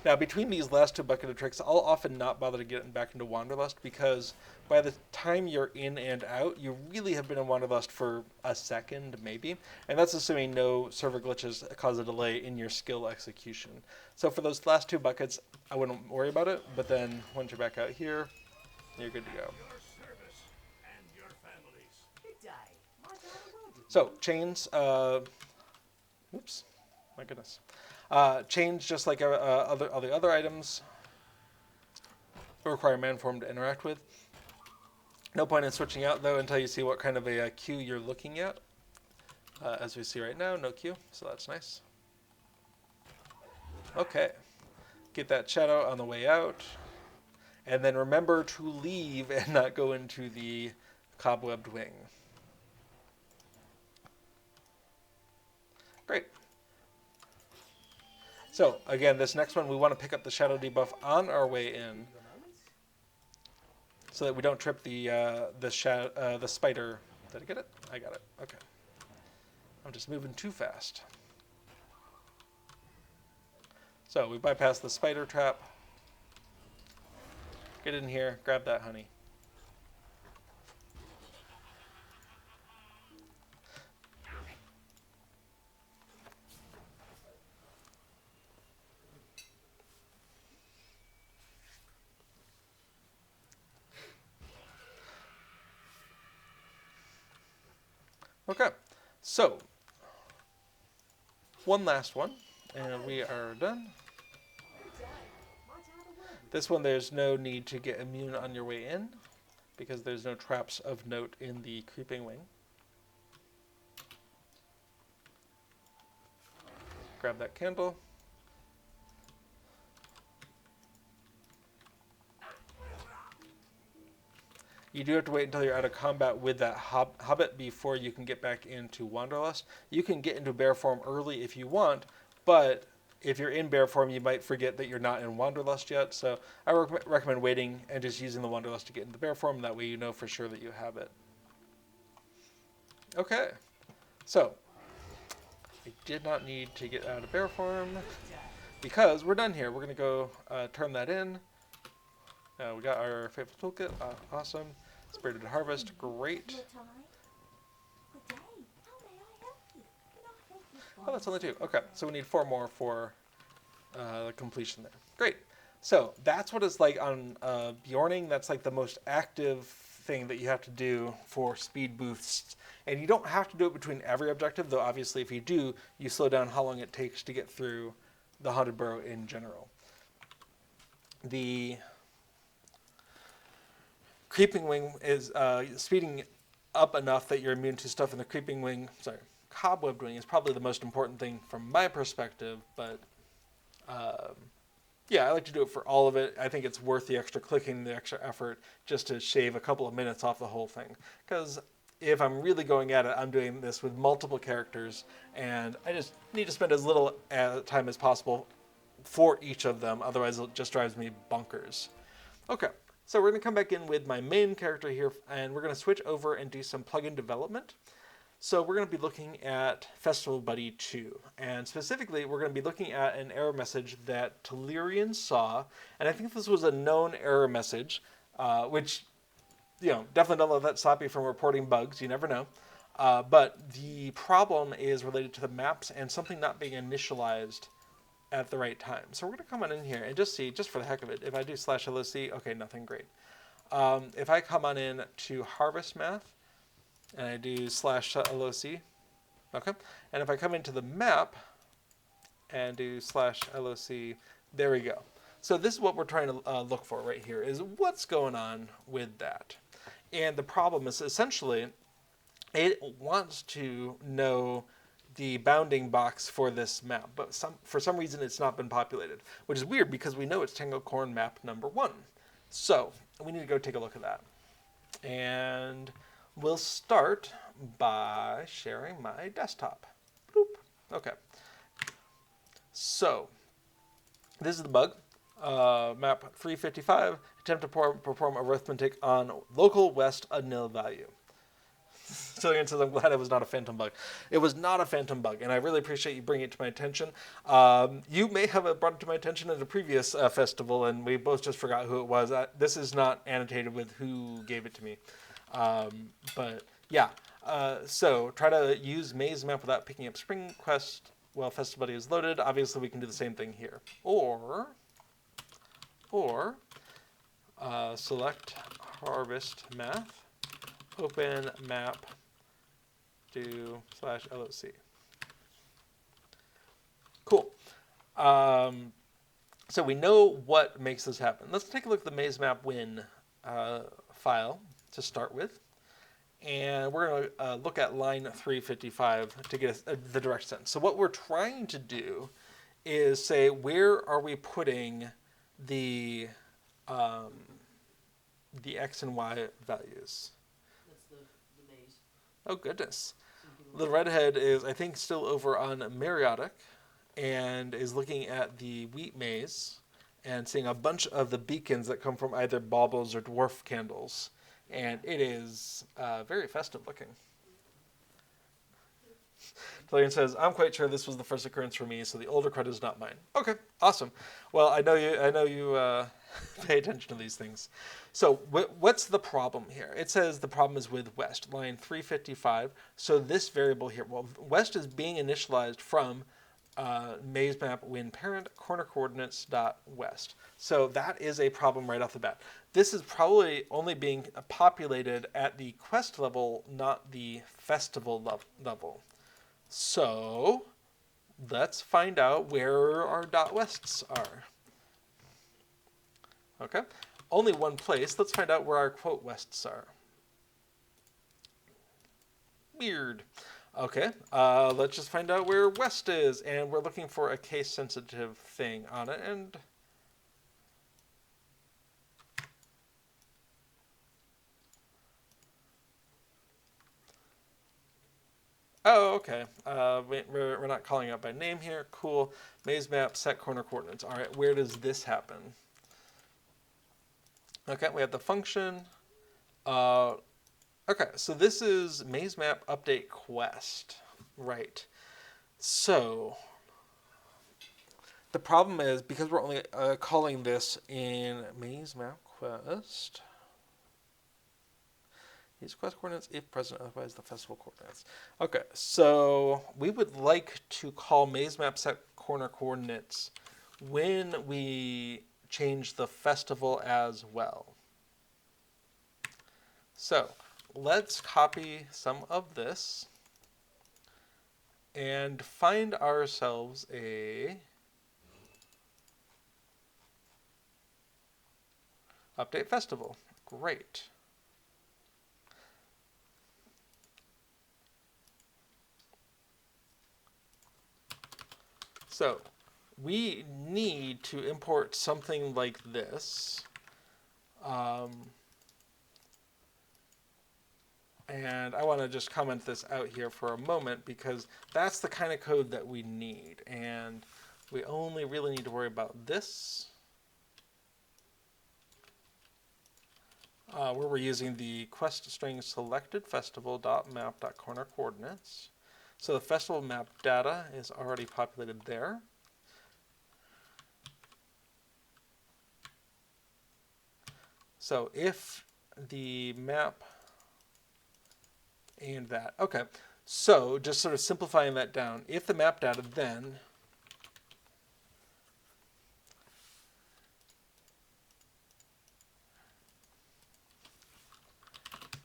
Now, between these last two bucket of tricks, I'll often not bother to get back into Wanderlust, because by the time you're in and out, you really have been in Wanderlust for a second, maybe. And that's assuming no server glitches cause a delay in your skill execution. So for those last two buckets, I wouldn't worry about it. But then once you're back out here, you're good to go. So chains, oops, my goodness. Chains, just like all the other items, require manform to interact with. No point in switching out, though, until you see what kind of a queue you're looking at. As we see right now, no queue, so that's nice. Okay. Get that shadow on the way out. And then remember to leave and not go into the cobwebbed wing. Great. So, again, this next one, we want to pick up the shadow debuff on our way in, so that we don't trip the spider. Did I get it? I got it. Okay. I'm just moving too fast. So we bypass the spider trap. Get in here, grab that honey. Okay, so one last one, and we are done. This one, there's no need to get immune on your way in, because there's no traps of note in the creeping wing. Grab that candle. You do have to wait until you're out of combat with that hobbit before you can get back into Wanderlust. You can get into bear form early if you want, but if you're in bear form, you might forget that you're not in Wanderlust yet. So I recommend waiting and just using the Wanderlust to get into bear form. That way you know for sure that you have it. Okay, so I did not need to get out of bear form because we're done here. We're going to go turn that in. We got our Fateful Toolkit, awesome. Spirited Harvest, great. Oh, that's only 2. Okay, so we need 4 more for the completion there. Great. So that's what it's like on Bjorning. That's like the most active thing that you have to do for speed boosts. And you don't have to do it between every objective, though obviously if you do, you slow down how long it takes to get through the Haunted Burrow in general. The Creeping Wing is speeding up enough that you're immune to stuff in the Creeping Wing. Sorry, Cobwebbed Wing is probably the most important thing from my perspective, but yeah, I like to do it for all of it. I think it's worth the extra clicking, the extra effort, just to shave a couple of minutes off the whole thing. Because if I'm really going at it, I'm doing this with multiple characters, and I just need to spend as little time as possible for each of them, otherwise it just drives me bonkers. Okay. So we're going to come back in with my main character here, and we're going to switch over and do some plugin development. So we're going to be looking at Festival Buddy 2, and specifically we're going to be looking at an error message that Tellurian saw, and I think this was a known error message, which, definitely don't let that stop you from reporting bugs, you never know. But the problem is related to the maps and something not being initialized at the right time. So we're going to come on in here and just see, just for the heck of it, if I do /LOC, okay, nothing, great. If I come on in to Harvestmath, and I do /LOC, okay, and if I come into the map and do /LOC, there we go. So this is what we're trying to look for right here, is what's going on with that. And the problem is essentially, it wants to know the bounding box for this map, but for some reason it's not been populated, which is weird because we know it's Tango Corn map number 1. So we need to go take a look at that. And we'll start by sharing my desktop. Bloop. Okay. So this is the bug. Map 355, attempt to perform arithmetic on local west a nil value. So it says, I'm glad it was not a phantom bug. It was not a phantom bug, and I really appreciate you bringing it to my attention. You may have brought it to my attention at a previous festival, and we both just forgot who it was. This is not annotated with who gave it to me. But yeah, so try to use Maze Map without picking up Spring Quest while Festival Buddy is loaded. Obviously, we can do the same thing here. Or select Harvestmath, open map, do /LOC. Cool. So we know what makes this happen. Let's take a look at the Maze Map Win file to start with. And we're going to look at line 355 to get the direct sense. So what we're trying to do is say, where are we putting the X and Y values? That's the maze. Oh, goodness. The redhead is, I think, still over on Mariotic and is looking at the wheat maze and seeing a bunch of the beacons that come from either baubles or dwarf candles. And it is very festive looking. Tellurian says, I'm quite sure this was the first occurrence for me, so the older credit is not mine. Okay, awesome. Well, I know you pay attention to these things. So what's the problem here? It says the problem is with west, line 355. So this variable here, well, west is being initialized from maze map win parent corner coordinates dot west. So that is a problem right off the bat. This is probably only being populated at the quest level, not the festival level. So let's find out where our dot wests are. Okay, only one place. Let's find out where our quote wests are. Weird. Okay, let's just find out where west is, and we're looking for a case-sensitive thing on it, and oh, okay. We're not calling out by name here. Cool. Maze map, set corner coordinates. All right, where does this happen? Okay, we have the function. Okay, so this is maze map update quest. Right. So the problem is, because we're only calling this in maze map quest, use quest coordinates if present, otherwise the festival coordinates. Okay, so we would like to call maze map set corner coordinates when we change the festival as well. So let's copy some of this and find ourselves a update festival. Great. So we need to import something like this. And I want to just comment this out here for a moment because that's the kind of code that we need. And we only really need to worry about this. where we're using the quest string selected festival.map.corner coordinates. So the festival map data is already populated there. So if the map and that, okay. So just sort of simplifying that down, if the map data then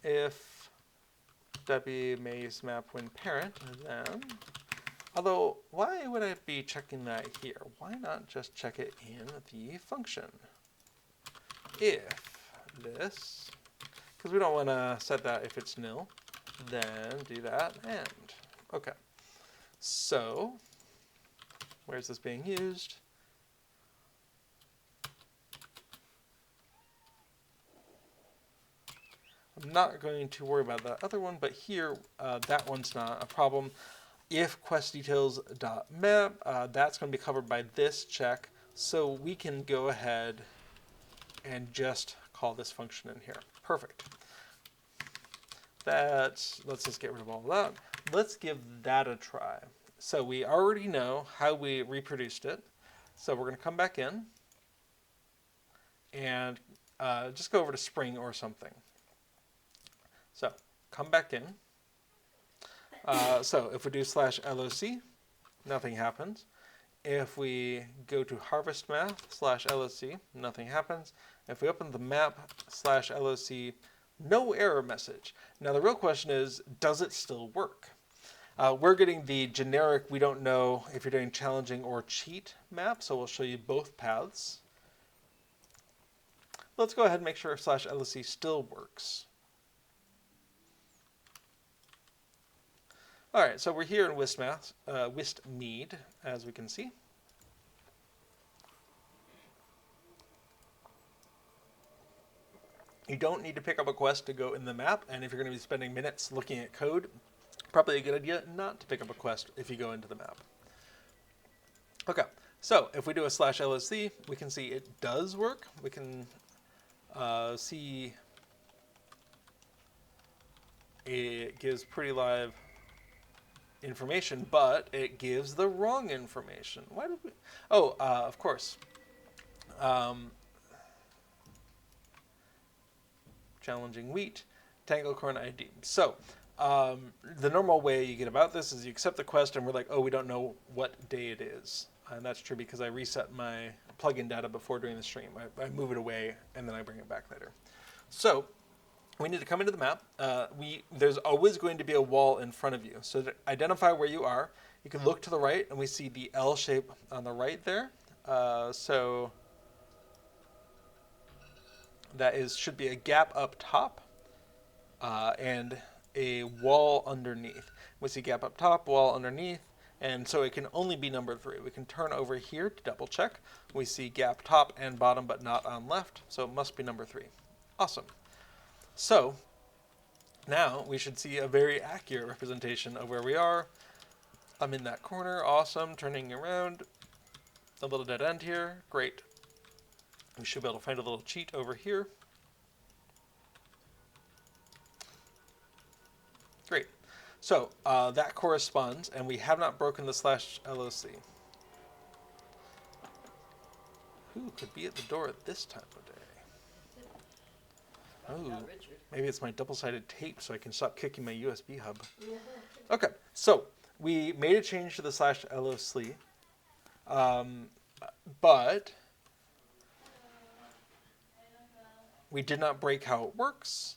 if w maze map when parent, then, although why would I be checking that here? Why not just check it in the function? If this, because we don't want to set that if it's nil, then do that and. Okay. So, where's this being used? I'm not going to worry about that other one, but here, that one's not a problem. If questDetails.map, that's going to be covered by this check, so we can go ahead and just call this function in here. Perfect. Let's just get rid of all of that. Let's give that a try. So we already know how we reproduced it. So we're going to come back in and just go over to Spring or something. So come back in. So if we do /loc, nothing happens. If we go to Harvestmath /loc, nothing happens. If we open the map /loc, no error message. Now the real question is, does it still work? We're getting the generic, we don't know if you're doing challenging or cheat map, so we'll show you both paths. Let's go ahead and make sure /loc still works. All right, so we're here in Wistmead, as we can see. You don't need to pick up a quest to go in the map, and if you're going to be spending minutes looking at code, probably a good idea not to pick up a quest if you go into the map. Okay, so if we do a /loc, we can see it does work. We can see it gives pretty live information, but it gives the wrong information. Why did we? Oh, of course. Challenging wheat, tangle corn ID. So the normal way you get about this is you accept the quest and we're like, oh, we don't know what day it is. And that's true because I reset my plugin data before doing the stream. I move it away and then I bring it back later. So we need to come into the map. There's always going to be a wall in front of you. So to identify where you are, you can look to the right and we see the L shape on the right there. So that should be a gap up top and a wall underneath. We see gap up top, wall underneath, and so it can only be number 3. We can turn over here to double check. We see gap top and bottom but not on left, so it must be number 3. Awesome. So now we should see a very accurate representation of where we are. I'm in that corner, awesome, turning around. A little dead end here, great. We should be able to find a little cheat over here. Great. So that corresponds, and we have not broken the /loc. Who could be at the door at this time of day? Oh, maybe it's my double-sided tape so I can stop kicking my USB hub. Okay, so we made a change to the /loc, but we did not break how it works.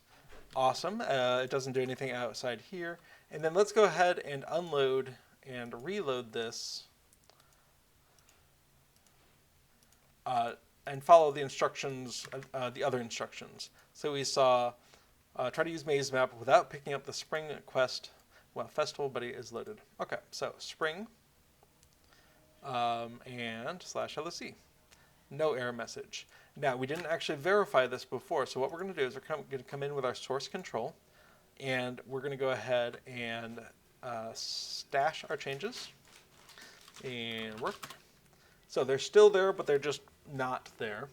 Awesome. It doesn't do anything outside here. And then let's go ahead and unload and reload this and follow the instructions, the other instructions. So we saw try to use maze map without picking up the spring quest while festival buddy is loaded. Okay, so spring and /loc. No error message. Now, we didn't actually verify this before, so what we're going to do is we're going to come in with our source control, and we're going to go ahead and stash our changes and work. So they're still there, but they're just not there.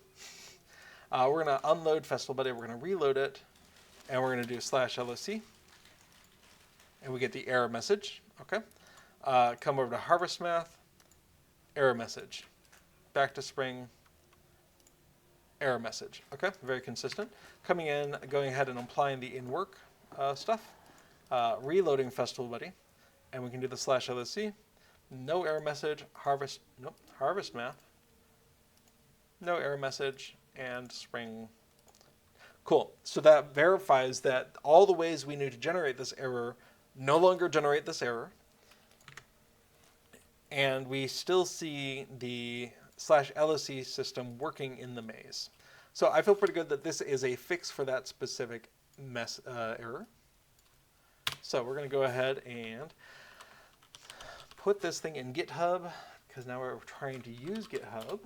We're going to unload Festival Buddy. We're going to reload it, and we're going to do /LOC, and we get the error message. Okay. Come over to Harvestmath, error message. Back to Spring, error message. Okay, very consistent. Coming in, going ahead and applying the in-work stuff. Reloading Festival Buddy, and we can do the /LOC. No error message. Harvestmath. No error message, and Spring. Cool. So that verifies that all the ways we knew to generate this error no longer generate this error. And we still see the /LOC system working in the maze. So I feel pretty good that this is a fix for that specific error. So we're going to go ahead and put this thing in GitHub, because now we're trying to use GitHub.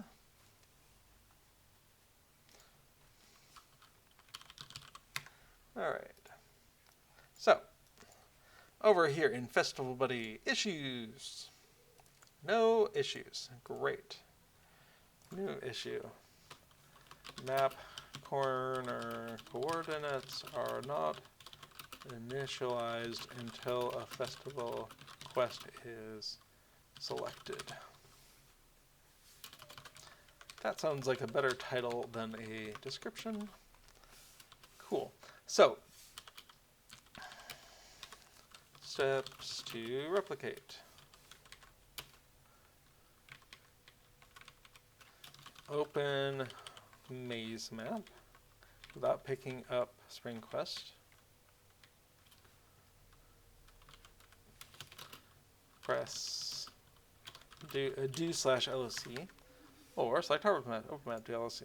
All right. So over here in Festival Buddy issues, no issues. Great. New issue. Map corner coordinates are not initialized until a festival quest is selected. That sounds like a better title than a description. Cool. So, steps to replicate. Open maze map without picking up Spring Quest. Press do /LOC or select Harvestmath, open map to LOC.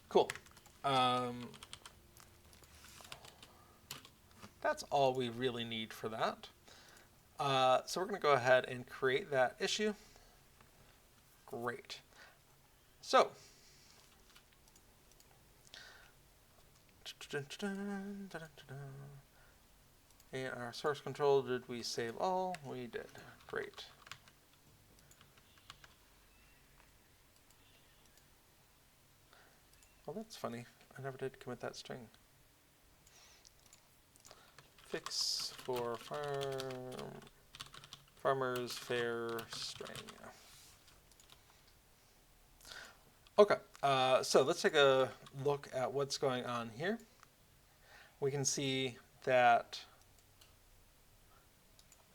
Cool. That's all we really need for that. So we're going to go ahead and create that issue. Great. So, and our source control, did we save all? We did. Great. Well, that's funny. I never did commit that string. Fix for farmers fair string. Okay, so let's take a look at what's going on here. We can see that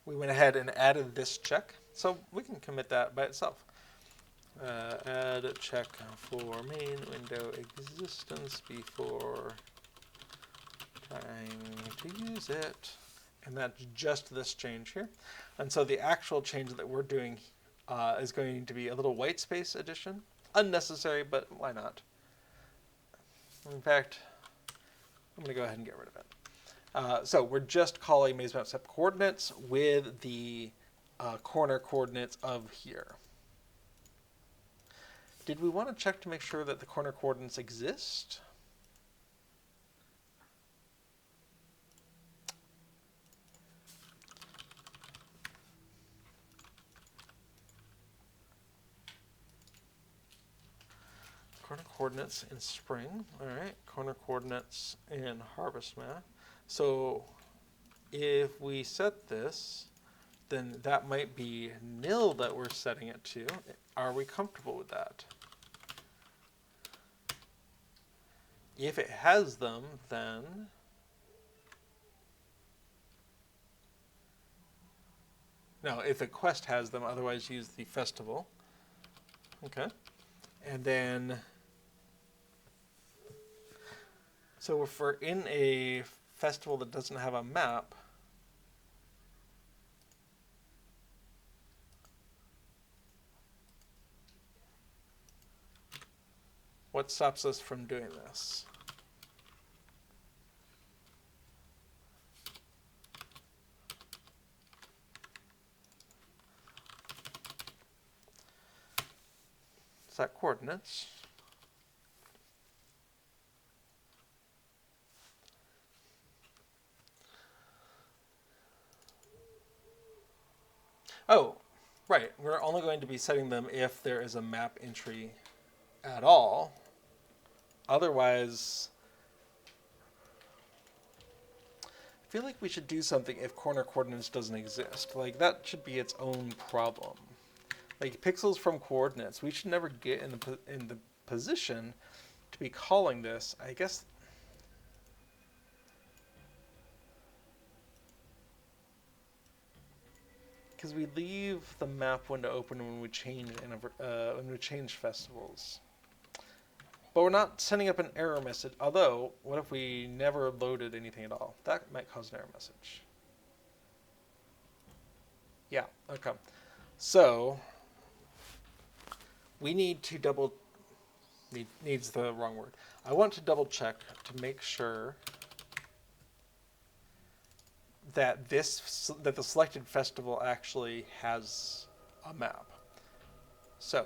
we went ahead and added this check, so we can commit that by itself. Add a check for main window existence before trying to use it. And that's just this change here. And so the actual change that we're doing is going to be a little white space addition. Unnecessary, but why not? In fact, I'm going to go ahead and get rid of it. So we're just calling maze map step coordinates with the corner coordinates of here. Did we want to check to make sure that the corner coordinates exist? Corner coordinates in Spring. All right, corner coordinates in Harvestmath. So if we set this, then that might be nil that we're setting it to. Are we comfortable with that? If it has them, then no, if the quest has them, otherwise use the festival. Okay. And then, so if we're in a festival that doesn't have a map, what stops us from doing this? Set coordinates. Oh, Right. We're only going to be setting them if there is a map entry at all. Otherwise, I feel like we should do something if corner coordinates doesn't exist. Like, that should be its own problem. Like, pixels from coordinates, we should never get in the position to be calling this. I guess because we leave the map window open when we change festivals. But we're not sending up an error message. Although, what if we never loaded anything at all? That might cause an error message. Yeah, okay. So, we need to needs the wrong word. I want to double check to make sure that the selected festival actually has a map. So,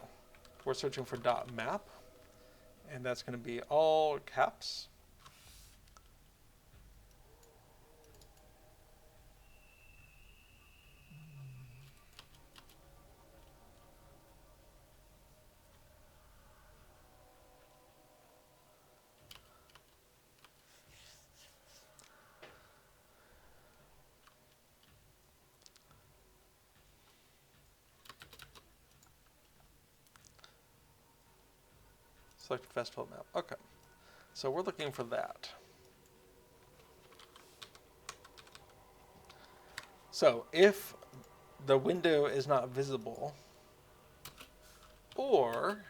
we're searching for .map, and that's going to be all caps. Select festival map. Okay. So we're looking for that. So if the window is not visible, or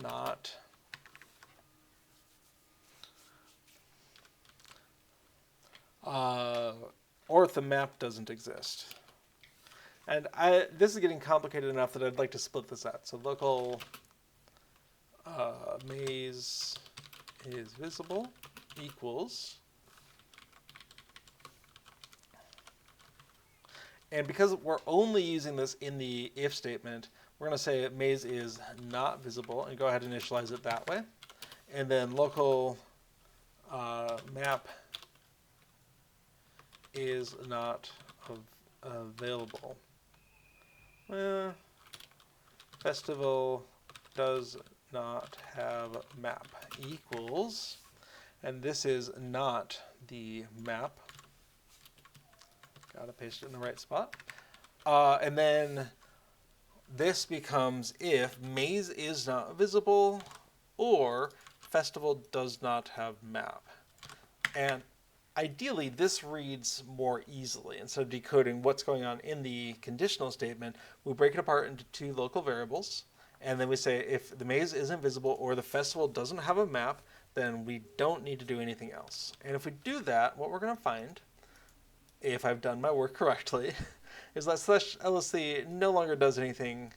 not or if the map doesn't exist. And this is getting complicated enough that I'd like to split this out. So local maze is visible equals, and because we're only using this in the if statement, we're going to say maze is not visible and go ahead and initialize it that way. And then local map is not available. Festival does not have map equals, and this is not the map. Gotta paste it in the right spot. And then this becomes if maze is not visible or festival does not have map. And ideally, this reads more easily. Instead of decoding what's going on in the conditional statement, we break it apart into two local variables. And then we say if the maze isn't visible or the festival doesn't have a map, then we don't need to do anything else. And if we do that, what we're going to find, if I've done my work correctly, is that /lsc no longer does anything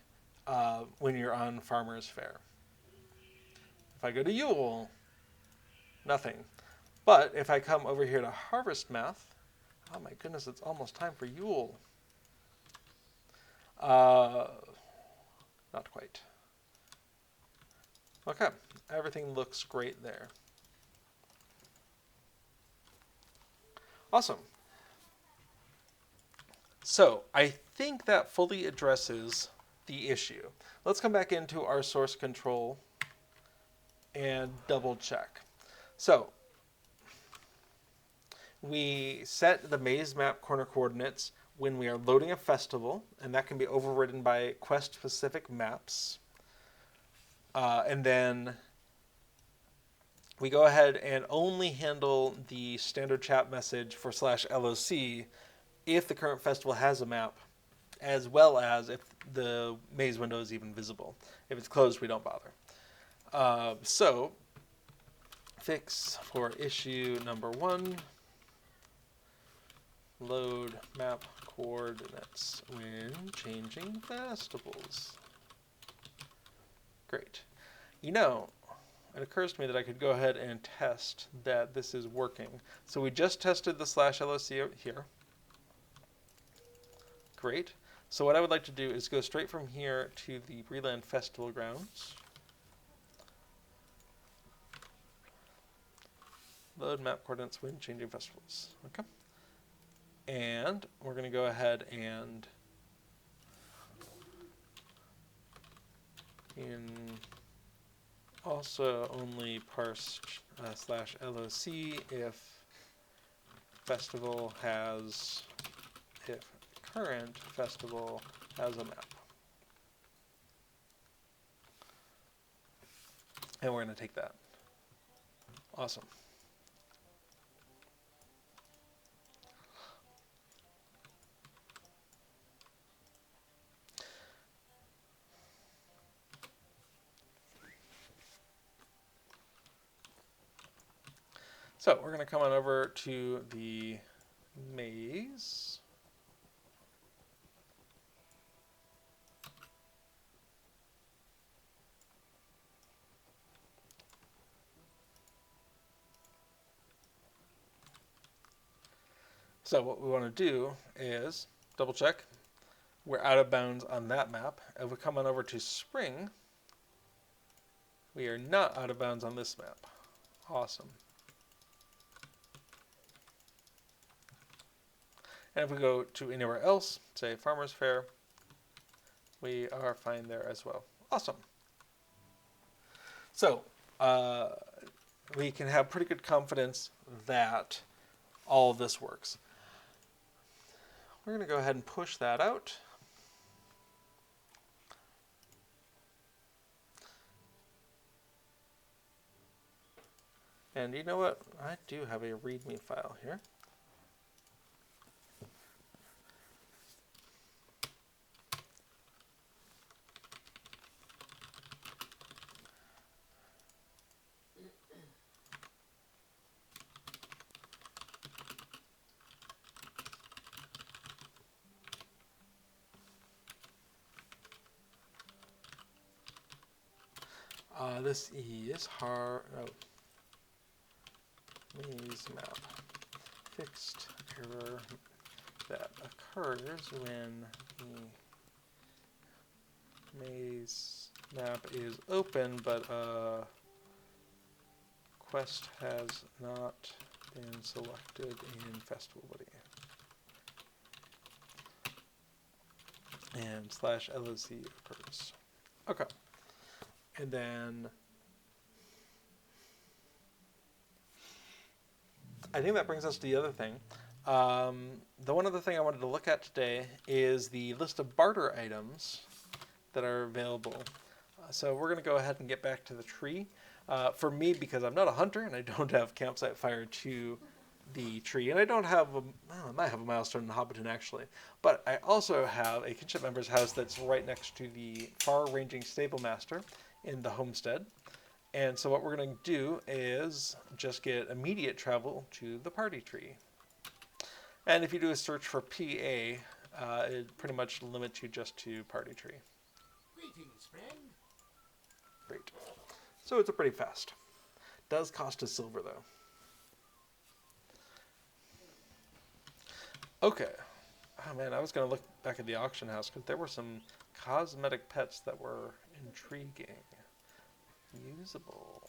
when you're on Farmer's Fair. If I go to Yule, nothing. But if I come over here to Harvestmath, oh my goodness, it's almost time for Yule. Not quite. Okay, everything looks great there. Awesome. So I think that fully addresses the issue. Let's come back into our source control and double check. So we set the maze map corner coordinates when we are loading a festival, and that can be overridden by quest-specific maps. And then we go ahead and only handle the standard chat message for /LOC if the current festival has a map, as well as if the maze window is even visible. If it's closed, we don't bother. So fix for issue number 1. Load map coordinates when changing festivals. Great. You know, it occurs to me that I could go ahead and test that this is working. So we just tested the /LOC here. Great. So what I would like to do is go straight from here to the Breland Festival grounds. Load map coordinates when changing festivals. Okay. And we're going to go ahead and also only parse /LOC if festival has, if current festival has a map. And we're going to take that. Awesome. So we're going to come on over to the maze. So what we want to do is double check. We're out of bounds on that map. If we come on over to spring, we are not out of bounds on this map. Awesome. And if we go to anywhere else, say Farmer's Fair, we are fine there as well. Awesome. So we can have pretty good confidence that all of this works. We're going to go ahead and push that out. And you know what? I do have a README file here. This is maze map. Fixed error that occurs when the maze map is open, but quest has not been selected in Festival Buddy. And /LOC occurs. Okay. And then I think that brings us to the other thing. The one other thing I wanted to look at today is the list of barter items that are available. So we're going to go ahead and get back to the tree. For me, because I'm not a hunter and I don't have campsite fire to the tree, and I don't have I might have a milestone in Hobbiton actually, but I also have a kinship member's house that's right next to the far-ranging stable master in the homestead. And so what we're going to do is just get immediate travel to the party tree. And if you do a search for PA, it pretty much limits you just to party tree. Greetings, friend. Great. So it's a pretty fast. Does cost a silver though. Okay. Oh man, I was going to look back at the auction house because there were some cosmetic pets that were intriguing. Usable.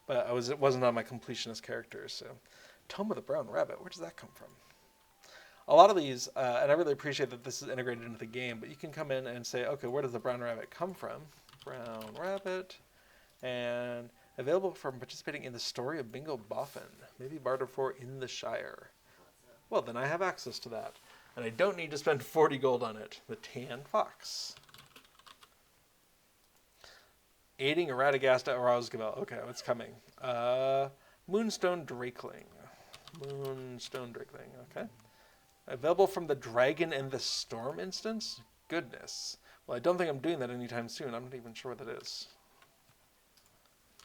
But it wasn't on my completionist characters, so. Tome of the Brown Rabbit, where does that come from? A lot of these, and I really appreciate that this is integrated into the game, but you can come in and say, okay, where does the brown rabbit come from? Brown rabbit, and available from participating in the story of Bingo Boffin, maybe bartered for in the Shire. Well, then I have access to that, and I don't need to spend 40 gold on it. The Tan Fox. Aiding a Radagast at Rosgavel. Okay, what's coming? Moonstone Drakeling. Moonstone Drakeling, okay. Available from the Dragon and the Storm instance? Goodness. Well, I don't think I'm doing that anytime soon. I'm not even sure what that is.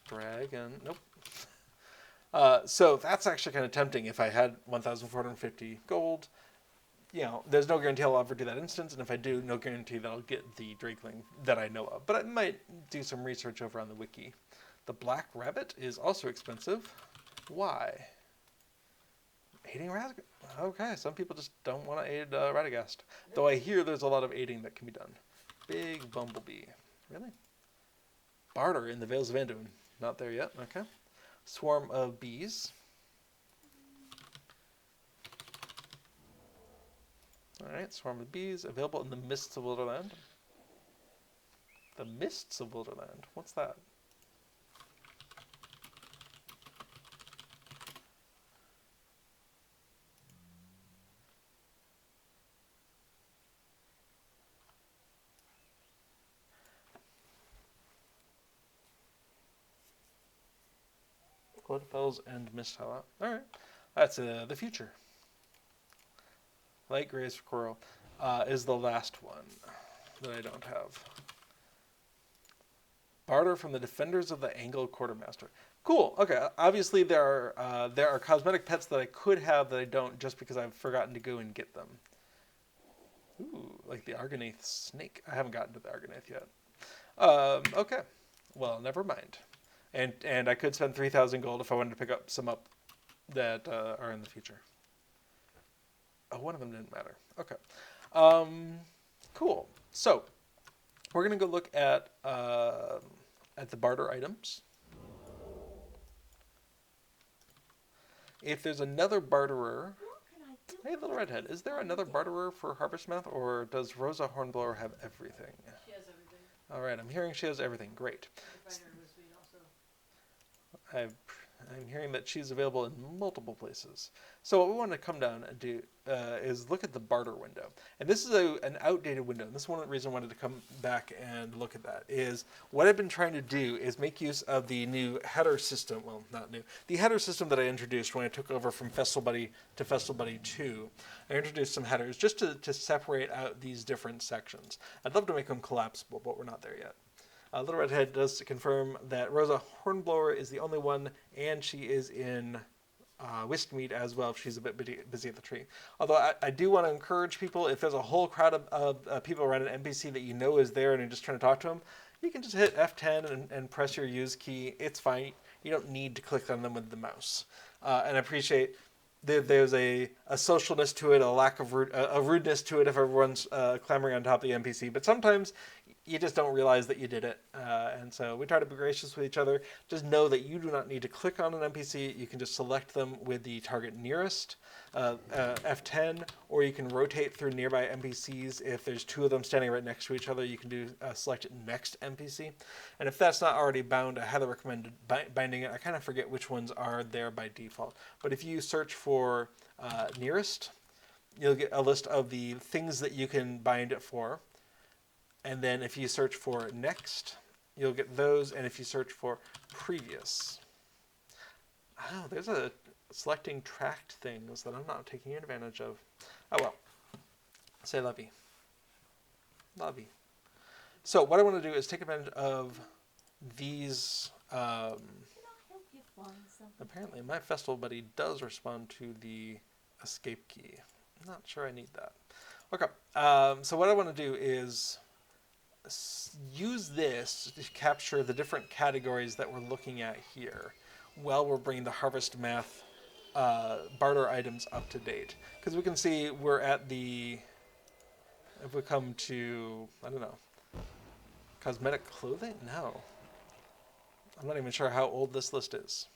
Dragon, nope. So that's actually kind of tempting. If I had 1,450 gold, you know, there's no guarantee I'll ever do that instance, and if I do, no guarantee that I'll get the Drakeling that I know of. But I might do some research over on the wiki. The Black Rabbit is also expensive. Why? Aiding Radagast? Okay, some people just don't want to aid Radagast. Though I hear there's a lot of aiding that can be done. Big Bumblebee. Really? Barter in the Vales of Anduin. Not there yet. Okay. Swarm of Bees. All right, swarm of bees available in the mists of Wilderland. The mists of Wilderland. What's that? Bloodfells and Misthala. All right, that's the future. Light Graze for Coral is the last one that I don't have. Barter from the Defenders of the Angle Quartermaster. Cool. Okay. Obviously, there are cosmetic pets that I could have that I don't, just because I've forgotten to go and get them. Ooh, like the Argonath snake. I haven't gotten to the Argonath yet. Okay. Well, never mind. And I could spend 3,000 gold if I wanted to pick up some up that are in the future. Oh, one of them didn't matter. Okay. Cool. So we're gonna go look at the barter items. If there's another barterer, hey, little redhead, is there another barterer for Harvestmath, or does Rosa Hornblower have everything? She has everything. All right, I'm hearing she has everything. Great. I'm hearing that she's available in multiple places. So what we want to come down and do is look at the barter window. And this is an outdated window. And this is one reason I wanted to come back and look at that. Is what I've been trying to do is make use of the new header system. Well, not new. The header system that I introduced when I took over from Festival Buddy to Festival Buddy 2. I introduced some headers just to separate out these different sections. I'd love to make them collapsible, but we're not there yet. Little Redhead does confirm that Rosa Hornblower is the only one, and she is in Whiskmead as well. She's a bit busy at the tree. Although I do want to encourage people, if there's a whole crowd of people around an NPC that you know is there and you're just trying to talk to them, you can just hit F10 and press your use key. It's fine. You don't need to click on them with the mouse. And I appreciate there's a socialness to it, a lack of a rudeness to it if everyone's clamoring on top of the NPC. But sometimes you just don't realize that you did it. And so we try to be gracious with each other. Just know that you do not need to click on an NPC. You can just select them with the target nearest, F10, or you can rotate through nearby NPCs. If there's two of them standing right next to each other, you can do select next NPC. And if that's not already bound, I highly recommend binding it. I kind of forget which ones are there by default. But if you search for nearest, you'll get a list of the things that you can bind it for. And then if you search for next, you'll get those. And if you search for previous, oh, there's a selecting tracked things that I'm not taking advantage of. Oh well, say lovey. Lovey. So what I want to do is take advantage of these. Apparently my Festival Buddy does respond to the escape key. I'm not sure I need that. Okay, so what I want to do is use this to capture the different categories that we're looking at here while we're bringing the Harvestmath barter items up to date. Because we can see we're at the, if we come to, I don't know, cosmetic clothing? No. I'm not even sure how old this list is.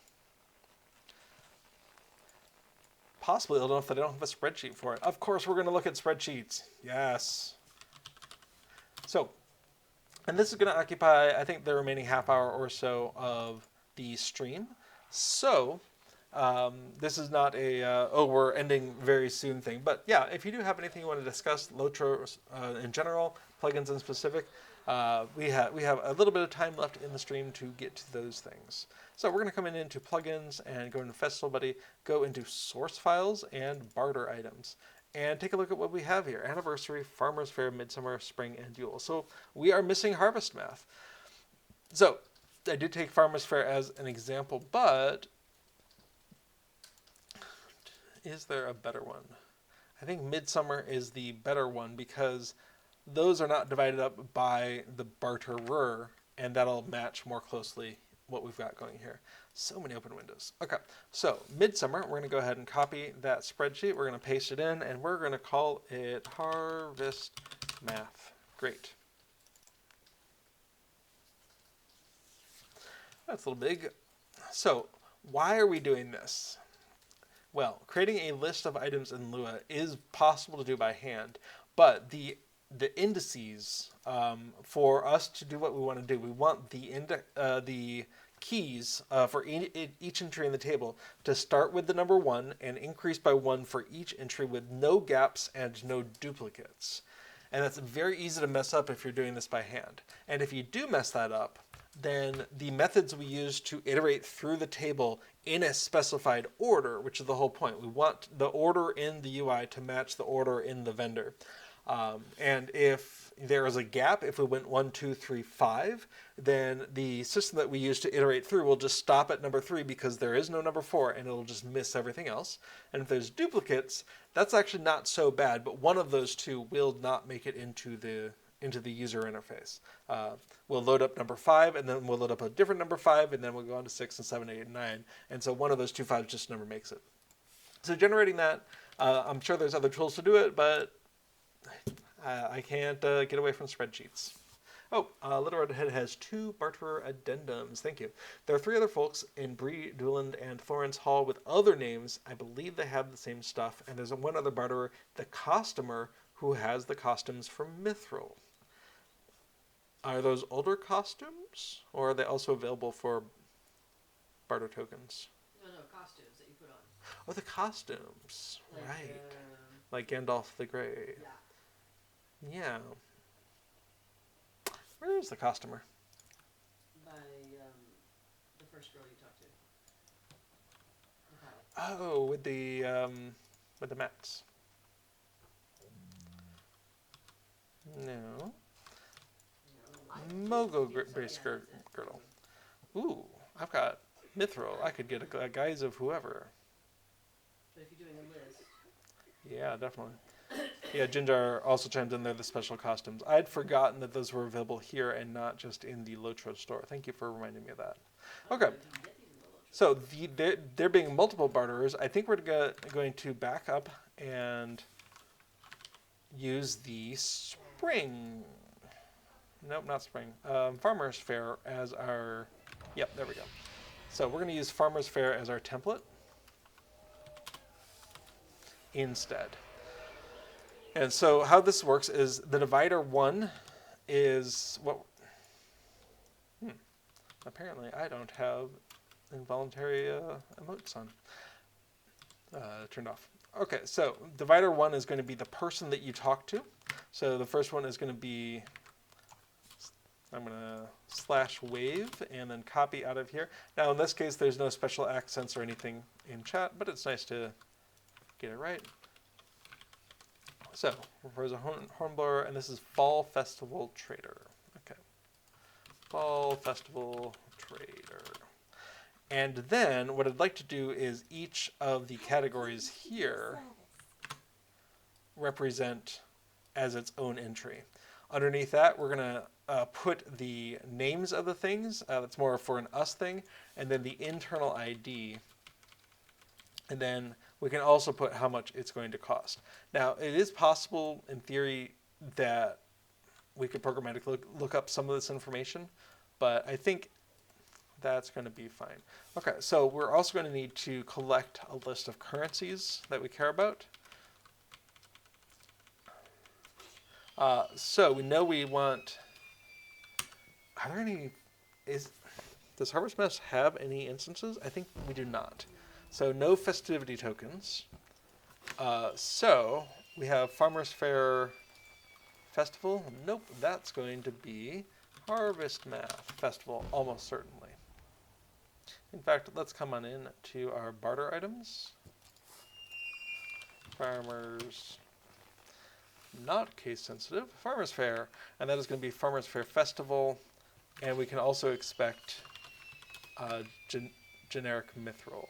Possibly old enough that I don't have a spreadsheet for it. Of course we're going to look at spreadsheets. Yes. So, and this is going to occupy, I think, the remaining half hour or so of the stream. So, this is not a, oh, we're ending very soon thing. But yeah, if you do have anything you want to discuss, LOTRO in general, plugins in specific, we have a little bit of time left in the stream to get to those things. So we're going to come into plugins and go into Festival Buddy, go into source files and barter items. And take a look at what we have here. Anniversary, Farmer's Fair, Midsummer, Spring, and Yule. So we are missing Harvestmath. So I did take Farmer's Fair as an example, but is there a better one? I think Midsummer is the better one because those are not divided up by the barterer, and that'll match more closely what we've got going here. So many open windows. Okay, so Midsummer, we're going to go ahead and copy that spreadsheet. We're going to paste it in, and we're going to call it Harvestmath. Great. That's a little big. So why are we doing this? Well, creating a list of items in Lua is possible to do by hand, but the indices for us to do what we want to do, we want the keys for each entry in the table to start with the number 1 and increase by 1 for each entry with no gaps and no duplicates. And that's very easy to mess up if you're doing this by hand. And if you do mess that up, then the methods we use to iterate through the table in a specified order, which is the whole point. We want the order in the UI to match the order in the vendor. And if there is a gap, if we went 1, 2, 3, 5, then the system that we use to iterate through will just stop at number 3 because there is no number 4 and it'll just miss everything else. And if there's duplicates, that's actually not so bad, but one of those two will not make it into the user interface. We'll load up number 5, and then we'll load up a different number 5, and then we'll go on to 6 and 7, 8, and 9. And so one of those two 5s just never makes it. So generating that, I'm sure there's other tools to do it, but I can't get away from spreadsheets. Oh, Little Redhead has 2 barter addendums. Thank you. There are 3 other folks in Bree, Dooland, and Florence Hall with other names. I believe they have the same stuff. And there's one other barterer, the Costumer, who has the costumes from Mithril. Are those older costumes, or are they also available for barter tokens? No, costumes that you put on. Oh, the costumes. Like, right. Like Gandalf the Grey. Yeah. Yeah. Where is the costumer? By the first girl you talked to. Okay. Oh, with the mats. No. Mogo Brace Girdle. Ooh, I've got Mithril. I could get a guise of whoever. But if you're doing a list. Yeah, definitely. Yeah, Jinjar also chimed in there the special costumes. I'd forgotten that those were available here and not just in the LOTRO store. Thank you for reminding me of that. Okay. So there being multiple barterers, I think we're going to back up and use the spring. Nope, not spring. Farmer's Fair as our... Yep, there we go. So we're going to use Farmer's Fair as our template instead. And so how this works is the divider 1 is what... Apparently I don't have involuntary emotes on. Turned off. Okay, so divider 1 is going to be the person that you talk to. So the first one is going to be... I'm going to /wave and then copy out of here. Now in this case there's no special accents or anything in chat, but it's nice to get it right. So, Rosa Hornblower, and this is Fall Festival Trader. Okay. Fall Festival Trader. And then what I'd like to do is each of the categories here represent as its own entry. Underneath that, we're going to put the names of the things. That's more for an us thing. And then the internal ID. And then we can also put how much it's going to cost. Now, it is possible, in theory, that we could programmatically look up some of this information, but I think that's going to be fine. Okay, so we're also going to need to collect a list of currencies that we care about. So we know we want... Are there any... Does Harvestmath have any instances? I think we do not. So no festivity tokens. So we have Farmer's Fair Festival. Nope, that's going to be Harvestmath Festival, almost certainly. In fact, let's come on in to our barter items. Farmers, not case sensitive, Farmer's Fair. And that is going to be Farmer's Fair Festival. And we can also expect generic mithril.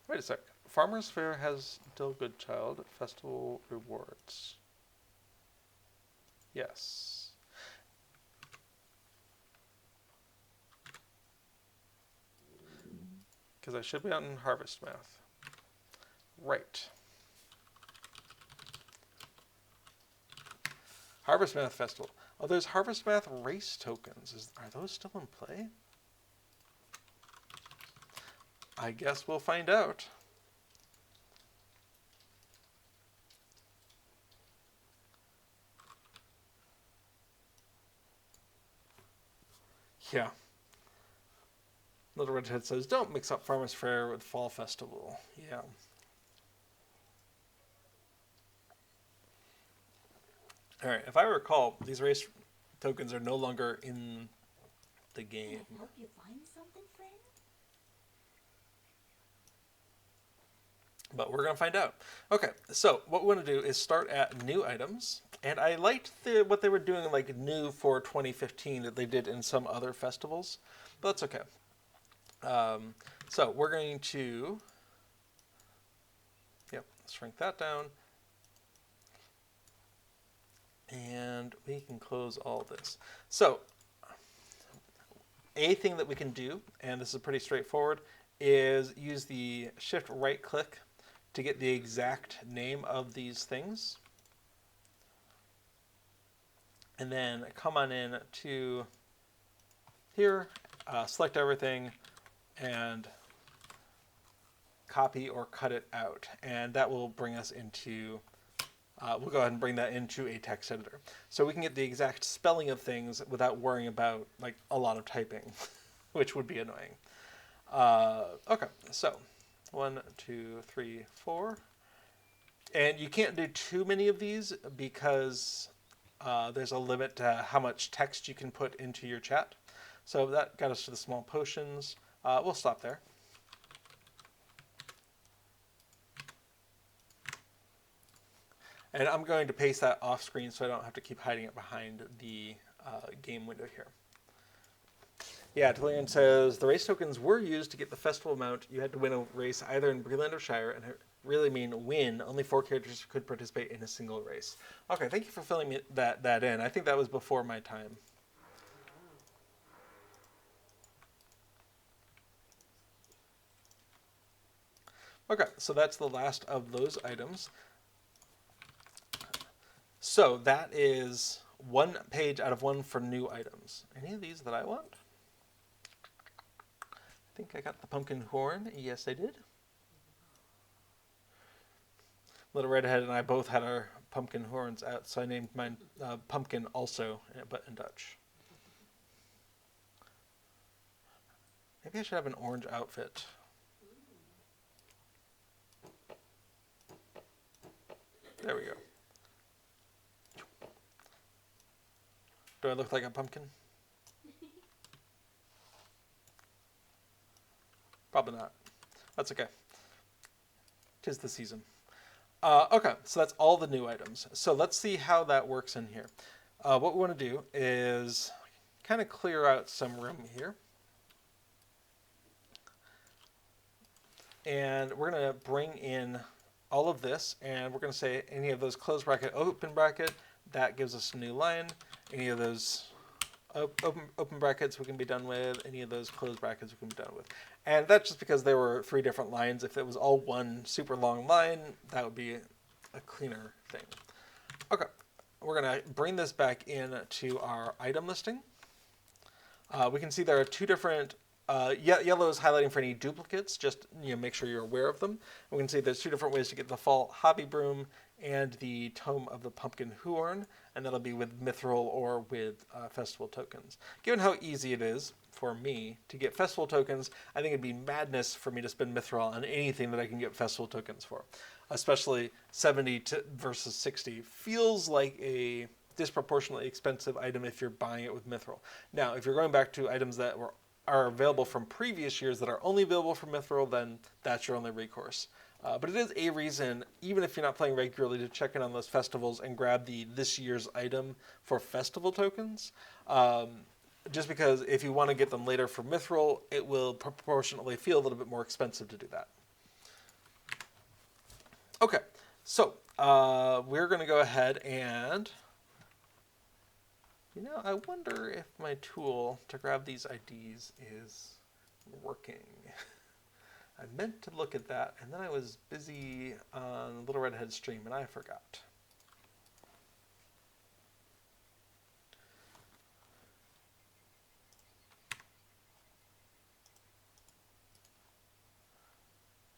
Wait a sec. Farmer's Fair has Dill Goodchild Festival rewards. Yes. Because I should be out in Harvestmath. Right. Harvestmath Festival. Oh, there's Harvestmath race tokens. Are those still in play? I guess we'll find out. Yeah. Little Redhead says, don't mix up Farmer's Fair with Fall Festival. Yeah. Alright, if I recall, these race tokens are no longer in the game. Can I help you find something, friend? But we're going to find out. Okay, so what we want to do is start at new items. And I liked what they were doing like new for 2015 that they did in some other festivals. But that's okay. So we're going to, shrink that down. And we can close all this. So a thing that we can do, and this is pretty straightforward, is use the shift right click to get the exact name of these things. And then come on in to here, select everything, and copy or cut it out. And that will bring us into, we'll go ahead and bring that into a text editor. So we can get the exact spelling of things without worrying about like a lot of typing, which would be annoying. Okay, so 1, 2, 3, 4. And you can't do too many of these because there's a limit to how much text you can put into your chat. So that got us to the small potions. We'll stop there. And I'm going to paste that off screen so I don't have to keep hiding it behind the game window here. Yeah, Talian says, the race tokens were used to get the festival mount. You had to win a race either in Breland or Shire, and it really mean win. Only 4 characters could participate in a single race. Okay, thank you for filling that in. I think that was before my time. Okay, so that's the last of those items. So that is 1 page out of 1 for new items. Any of these that I want? I think I got the pumpkin horn. Yes, I did. Little Redhead and I both had our pumpkin horns out, so I named mine Pumpkin also, but in Dutch. Maybe I should have an orange outfit. There we go. Do I look like a pumpkin? Probably not. That's okay. 'Tis the season. Okay, so that's all the new items. So let's see how that works in here. What we want to do is kind of clear out some room here. And we're going to bring in all of this, and we're going to say any of those close bracket, open bracket, that gives us a new line. Any of those open brackets we can be done with, any of those closed brackets we can be done with. And that's just because there were 3 different lines. If it was all one super long line, that would be a cleaner thing. Okay, we're going to bring this back in to our item listing. We can see there are 2 different, yellow is highlighting for any duplicates, just make sure you're aware of them. We can see there's 2 different ways to get the Fall Hobby Broom and the Tome of the Pumpkin Horn, and that'll be with Mithril or with Festival tokens. Given how easy it is for me to get Festival tokens, I think it'd be madness for me to spend Mithril on anything that I can get Festival tokens for. Especially 70 versus 60 feels like a disproportionately expensive item if you're buying it with Mithril. Now, if you're going back to items that are available from previous years that are only available for Mithril, then that's your only recourse. But it is a reason, even if you're not playing regularly, to check in on those festivals and grab this year's item for festival tokens. Just because if you want to get them later for Mithril, it will proportionately feel a little bit more expensive to do that. Okay, so we're going to go ahead and, I wonder if my tool to grab these IDs is working. I meant to look at that, and then I was busy on Little Redhead stream, and I forgot.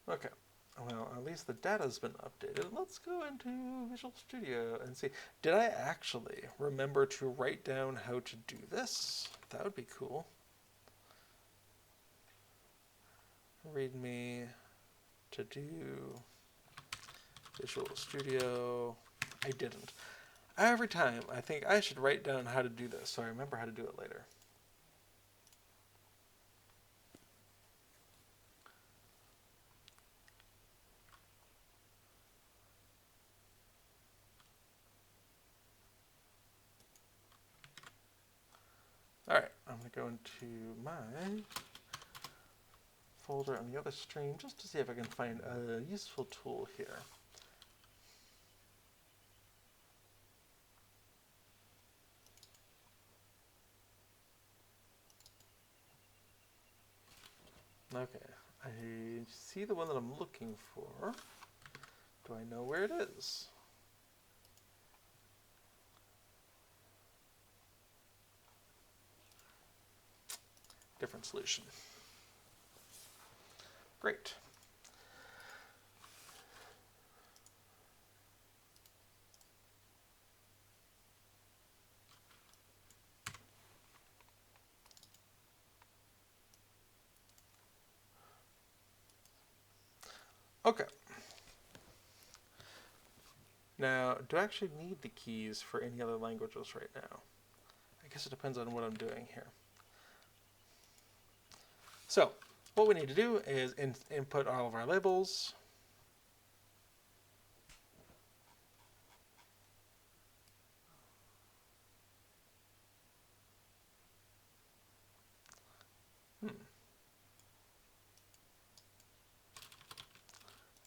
Okay. Well, at least the data's been updated. Let's go into Visual Studio and see. Did I actually remember to write down how to do this? That would be cool. README to do Visual Studio. I didn't. Every time I think I should write down how to do this so I remember how to do it later. Alright, I'm going to go into my folder on the other stream just to see if I can find a useful tool here. Okay, I see the one that I'm looking for. Do I know where it is? Different solution. Great. Okay. Now, do I actually need the keys for any other languages right now? I guess it depends on what I'm doing here. So, what we need to do is input all of our labels.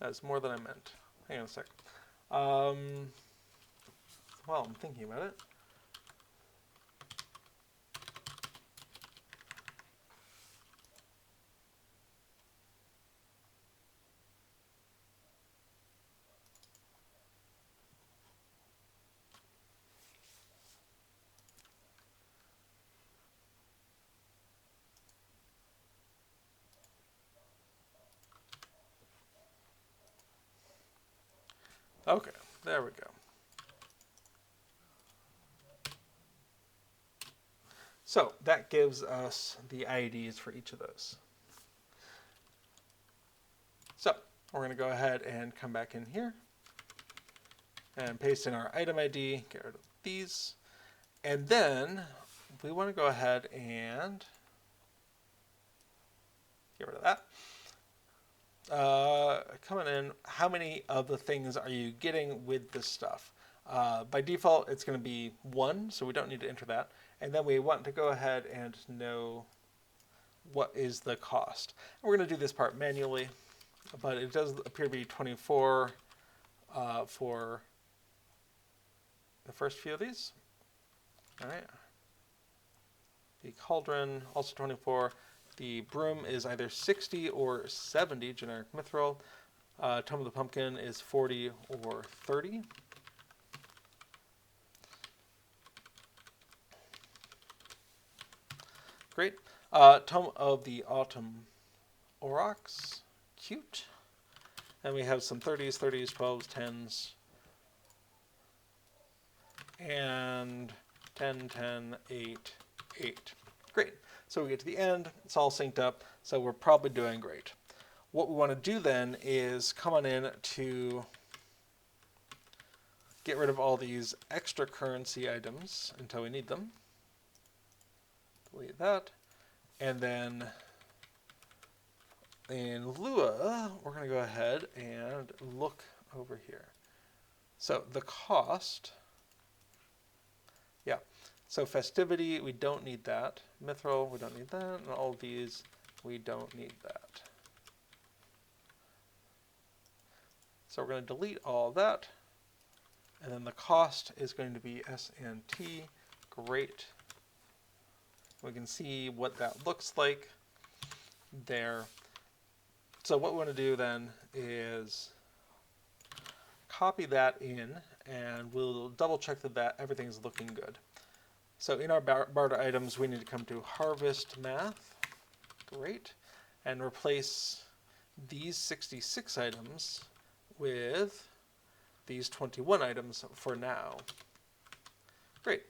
That's more than I meant. Hang on a sec. Well, I'm thinking about it. Okay, there we go. So that gives us the IDs for each of those. So we're going to go ahead and come back in here and paste in our item ID, get rid of these. And then we want to go ahead and get rid of that. Coming in, how many of the things are you getting with this stuff? By default, it's going to be 1, so we don't need to enter that. And then we want to go ahead and know what is the cost. And we're going to do this part manually, but it does appear to be 24 for the first few of these. All right. The cauldron, also 24. The broom is either 60 or 70, generic mithril. Tome of the pumpkin is 40 or 30. Great. Tome of the autumn aurochs, cute. And we have some 30s, 30s, 12s, 10s. And 10, 10, 8, 8. Great. So we get to the end, it's all synced up, so we're probably doing great. What we want to do then is come on in to get rid of all these extra currency items until we need them. Delete that. And then in Lua, we're going to go ahead and look over here. So the cost, yeah. So festivity, we don't need that. Mithril, we don't need that. And all of these, we don't need that. So we're going to delete all of that. And then the cost is going to be SNT. Great. We can see what that looks like there. So what we want to do then is copy that in, and we'll double check that everything's looking good. So in our barter items, we need to come to Harvestmath. Great. And replace these 66 items with these 21 items for now. Great.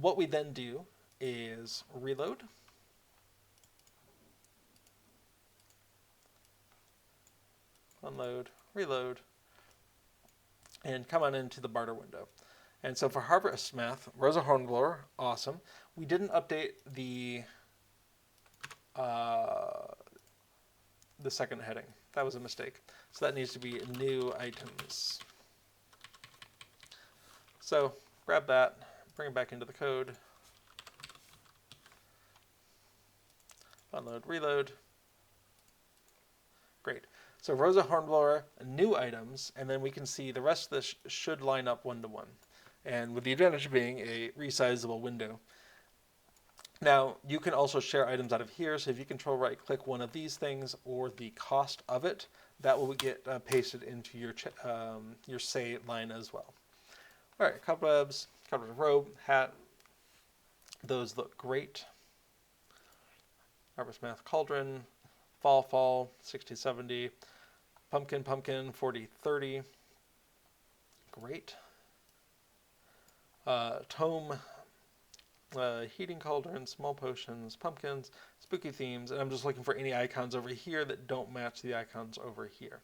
What we then do is reload. Unload, reload, and come on into the barter window. And so for Harvestmath, Rosa Hornblower, awesome. We didn't update the second heading. That was a mistake. So that needs to be new items. So grab that, bring it back into the code. Unload, reload. Great. So Rosa Hornblower, new items, and then we can see the rest of this should line up one-to-one. And with the advantage being a resizable window. Now, you can also share items out of here, so if you control right-click one of these things or the cost of it, that will get pasted into your say line as well. All right, cobwebs, robe, hat. Those look great. Harvestmath cauldron, fall, 60-70. Pumpkin, 40-30. Great. Tome, heating cauldron, small potions, pumpkins, spooky themes, and I'm just looking for any icons over here that don't match the icons over here.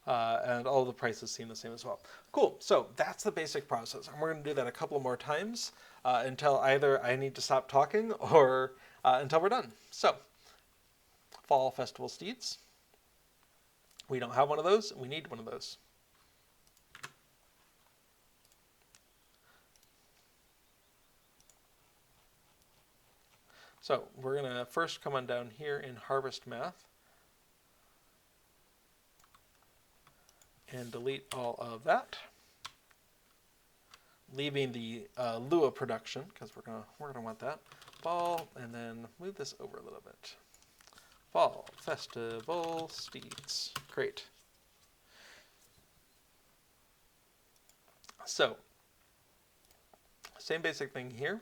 And all the prices seem the same as well. Cool, so that's the basic process. And we're going to do that a couple more times until either I need to stop talking or until we're done. So, Fall Festival Steeds. We don't have one of those. We need one of those. So we're going to first come on down here in Harvestmath and delete all of that, leaving the Lua production because we're gonna want that. Fall, and then move this over a little bit. Fall Festival Steeds. Great. So, same basic thing here.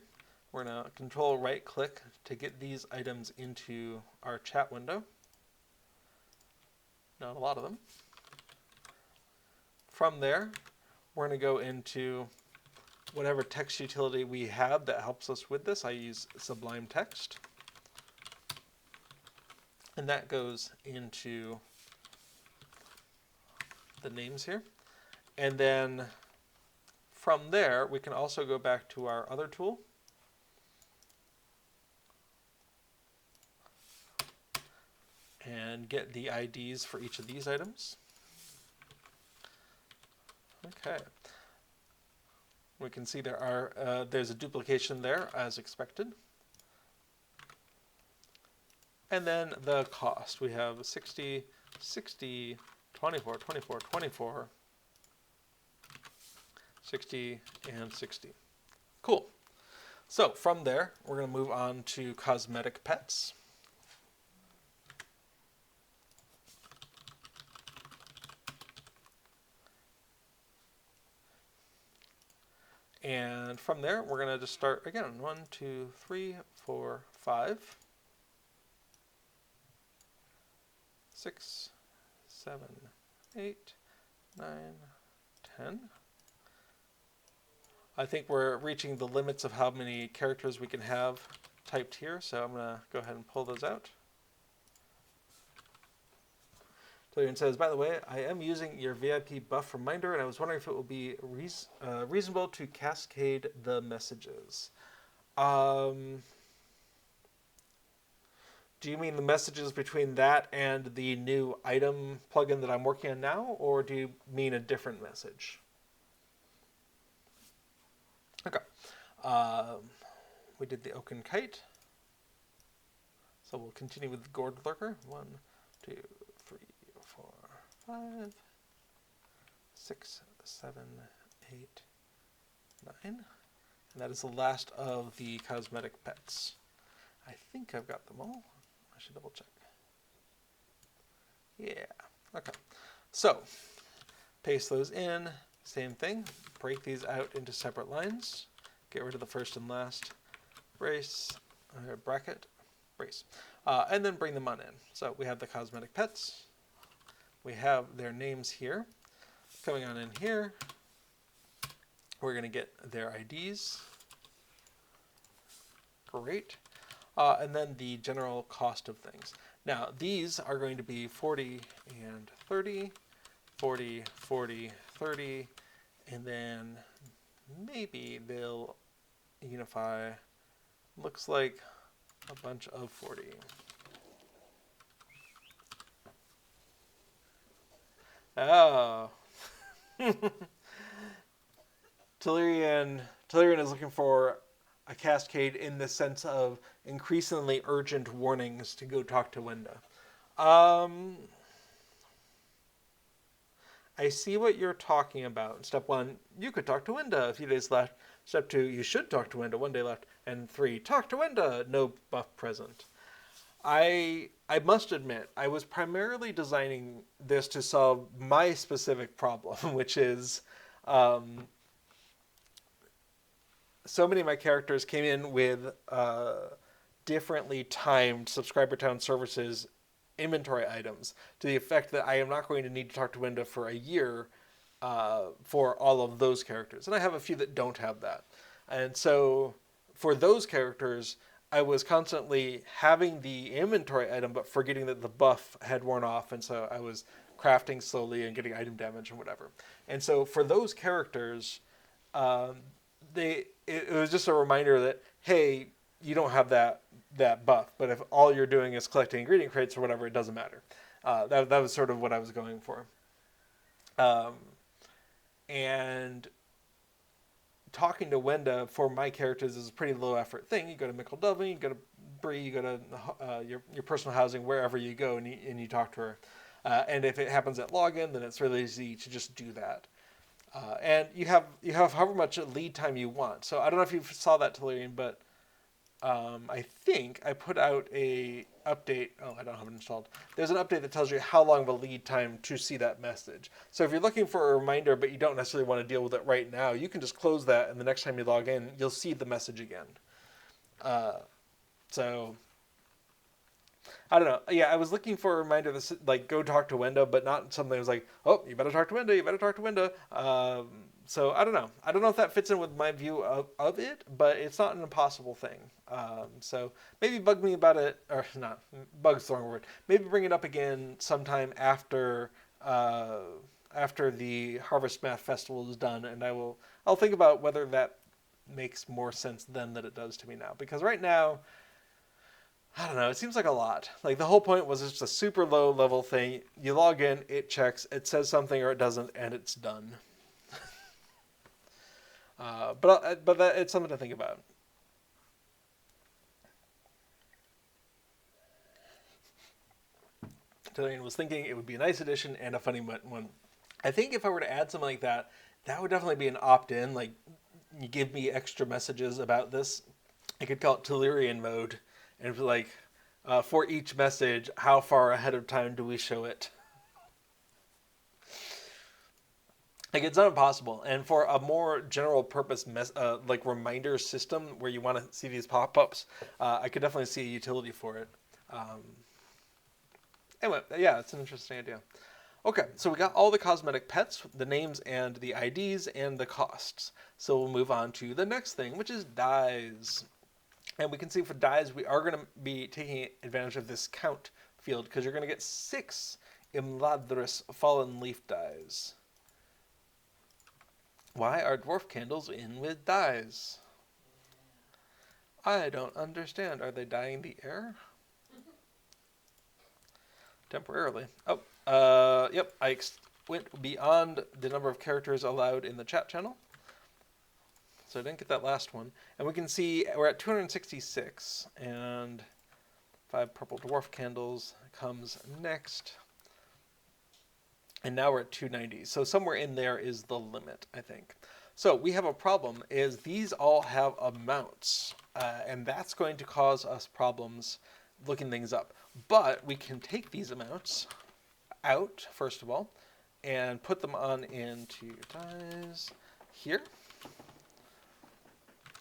We're going to control right click to get these items into our chat window. Not a lot of them. From there, we're going to go into whatever text utility we have that helps us with this. I use Sublime Text. And that goes into the names here. And then from there, we can also go back to our other tool. And get the IDs for each of these items. Okay. We can see there's a duplication there as expected. And then the cost. We have 60, 60, 24, 24, 24, 60, and 60. Cool. So from there, we're going to move on to cosmetic pets. And from there, we're going to just start again. 1, 2, 3, 4, 5, 6, 7, 8, 9, 10. I think we're reaching the limits of how many characters we can have typed here, so I'm going to go ahead and pull those out. Tolian says, by the way, I am using your VIP buff reminder, and I was wondering if it will be reasonable to cascade the messages. Do you mean the messages between that and the new item plugin that I'm working on now, or do you mean a different message? Okay. We did the Oaken Kite. So we'll continue with the Gourd Lurker. 1, 2, 3, 4, 5, 6, 7, 8, 9. And that is the last of the cosmetic pets. I think I've got them all. I should double check. Yeah. Okay. So, paste those in. Same thing. Break these out into separate lines. Get rid of the first and last bracket. brace. And then bring them on in. So we have the cosmetic pets. We have their names here. Coming on in here, we're going to get their IDs. Great. And then the general cost of things. Now, these are going to be 40 and 30, 40, 40, 30, and then maybe they'll unify, looks like a bunch of 40. Oh. Telerian is looking for a cascade in the sense of increasingly urgent warnings to go talk to Wenda. I see what you're talking about. Step 1, you could talk to Wenda. A few days left. Step 2, you should talk to Wenda. 1 day left. And 3, talk to Wenda. No buff present. I must admit, I was primarily designing this to solve my specific problem, which is so many of my characters came in with differently timed subscriber town services inventory items to the effect that I am not going to need to talk to Wenda for a year for all of those characters. And I have a few that don't have that. And so for those characters, I was constantly having the inventory item, but forgetting that the buff had worn off. And so I was crafting slowly and getting item damage and whatever. And so for those characters, it was just a reminder that, hey, you don't have that buff, but if all you're doing is collecting ingredient crates or whatever, it doesn't matter. That was sort of what I was going for. And talking to Wenda for my characters is a pretty low effort thing. You go to Mickle Delving, you go to Bree, you go to your personal housing, wherever you go, and you talk to her. And if it happens at login, then it's really easy to just do that. And you have however much lead time you want. So I don't know if you saw that, Telerian, but I think I put out a update. Oh, I don't have it installed. There's an update that tells you how long of a lead time to see that message. So if you're looking for a reminder, but you don't necessarily want to deal with it right now, you can just close that, and the next time you log in, you'll see the message again. So I don't know. Yeah, I was looking for a reminder that like go talk to Wenda, but not something that was like, oh, you better talk to Wenda. You better talk to Wenda. So I don't know. I don't know if that fits in with my view of it, but it's not an impossible thing. So maybe bug me about it, or not. Bug's the wrong word. Maybe bring it up again sometime after the Harvestmath festival is done, and I'll think about whether that makes more sense then than it does to me now. Because right now, I don't know, it seems like a lot. Like the whole point was just a super low level thing. You log in, it checks, it says something or it doesn't, and it's done. But it's something to think about. Tilian was thinking it would be a nice addition and a funny one. I think if I were to add something like that, that would definitely be an opt-in. Like, you give me extra messages about this. I could call it Telerian mode. And be like, for each message, how far ahead of time do we show it? Like, it's not impossible. And for a more general purpose, like reminder system where you want to see these pop-ups, I could definitely see a utility for it. Anyway, yeah, it's an interesting idea. Okay, so we got all the cosmetic pets, the names and the IDs and the costs. So we'll move on to the next thing, which is dyes. And we can see for dyes, we are going to be taking advantage of this count field because you're going to get 6 Imladris fallen leaf dyes. Why are dwarf candles in with dyes? I don't understand. Are they dyeing the air? Temporarily. Oh, yep. I went beyond the number of characters allowed in the chat channel. So I didn't get that last one. And we can see we're at 266. And 5 purple dwarf candles comes next. And now we're at 290. So somewhere in there is the limit, I think. So we have a problem is these all have amounts. And that's going to cause us problems looking things up. But we can take these amounts out, first of all, and put them on into dyes here.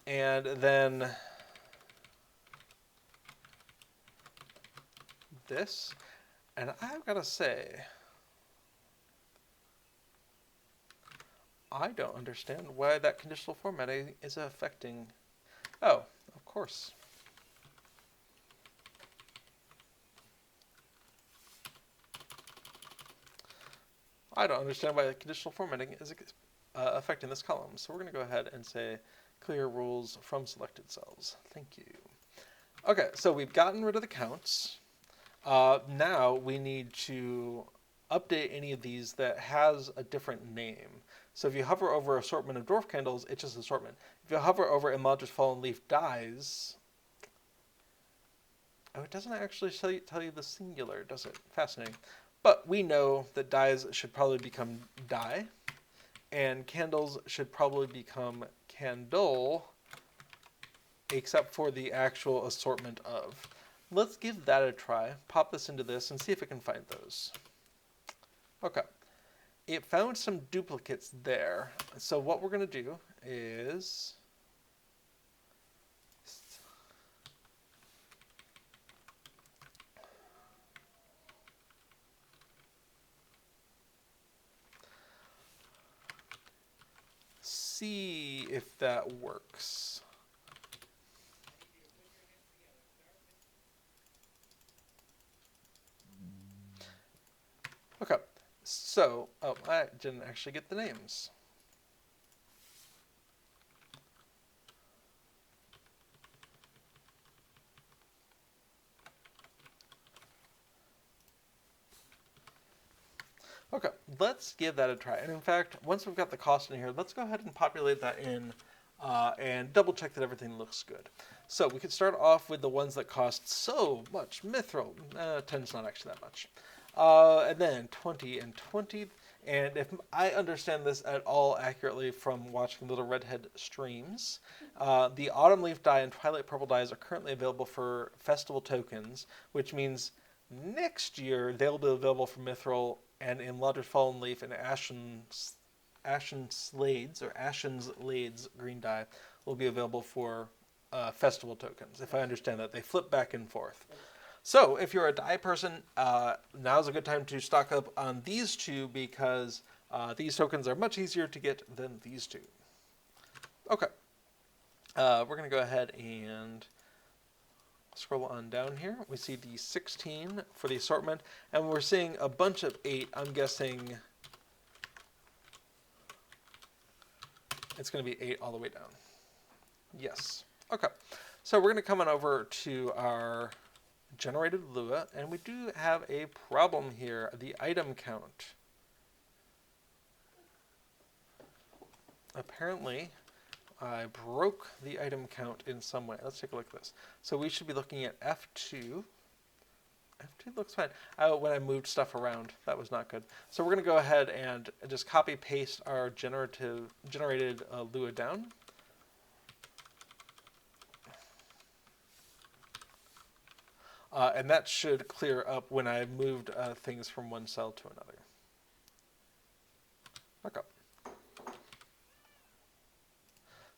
And then this. And I've got to say, I don't understand why that conditional formatting is affecting... Oh, of course. I don't understand why the conditional formatting is affecting this column. So we're going to go ahead and say clear rules from selected cells. Thank you. Okay, so we've gotten rid of the counts. Now we need to update any of these that has a different name. So if you hover over assortment of dwarf candles, it's just assortment. If you hover over Imladris fallen leaf dies, oh, it doesn't actually tell you the singular, does it? Fascinating. But we know that dies should probably become die, and candles should probably become candle, except for the actual assortment of. Let's give that a try. Pop this into this and see if it can find those. Okay. It found some duplicates there. So what we're going to do is... see if that works. Okay, so, oh, I didn't actually get the names. Okay, let's give that a try. And in fact, once we've got the cost in here, let's go ahead and populate that in and double check that everything looks good. So we could start off with the ones that cost so much. Mithril, 10's not actually that much. And then 20 and 20. And if I understand this at all accurately from watching Little Redhead streams, the Autumn Leaf dye and Twilight Purple dyes are currently available for festival tokens, which means next year they'll be available for Mithril and in Imladris Fallen Leaf and Ashen's Lades green dye will be available for festival tokens. If I understand that, they flip back and forth. So if you're a dye person, now's a good time to stock up on these two because these tokens are much easier to get than these two. Okay, we're going to go ahead and scroll on down here. We see the 16 for the assortment, and we're seeing a bunch of 8. I'm guessing it's going to be 8 all the way down. Yes. Okay. So we're going to come on over to our generated Lua, and we do have a problem here. The item count. Apparently, I broke the item count in some way. Let's take a look at this. So we should be looking at F2. F2 looks fine. When I moved stuff around, that was not good. So we're going to go ahead and just copy paste our generated Lua down. And that should clear up when I moved things from one cell to another. Okay.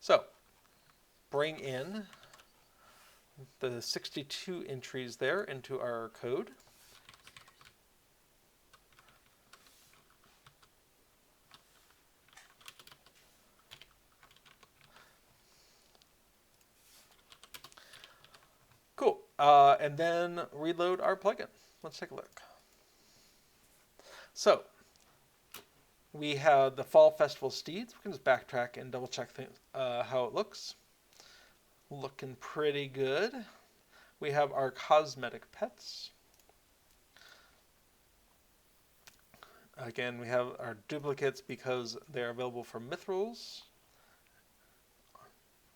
So, bring in the 62 entries there into our code. Cool. And then reload our plugin. Let's take a look. So, we have the Fall Festival Steeds. We can just backtrack and double check how it looks. Looking pretty good. We have our cosmetic pets. Again, we have our duplicates because they're available for mithrils.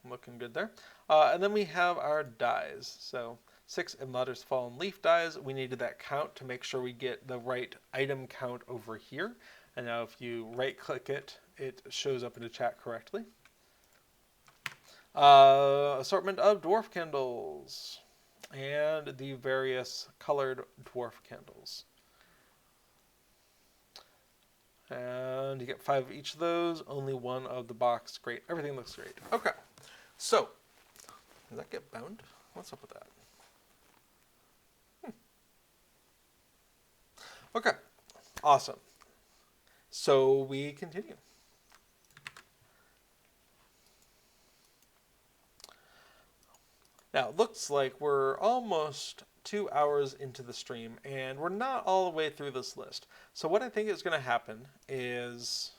Looking good there. And then we have our dyes. So 6 Imladris Fallen Leaf dyes. We needed that count to make sure we get the right item count over here. And now if you right click it, it shows up in the chat correctly. Assortment of dwarf candles and the various colored dwarf candles. And you get 5 of each of those, only 1 of the box. Great, everything looks great. Okay, so, does that get bound? What's up with that? Awesome. So we continue. Now, it looks like we're almost 2 hours into the stream, and we're not all the way through this list. So what I think is going to happen is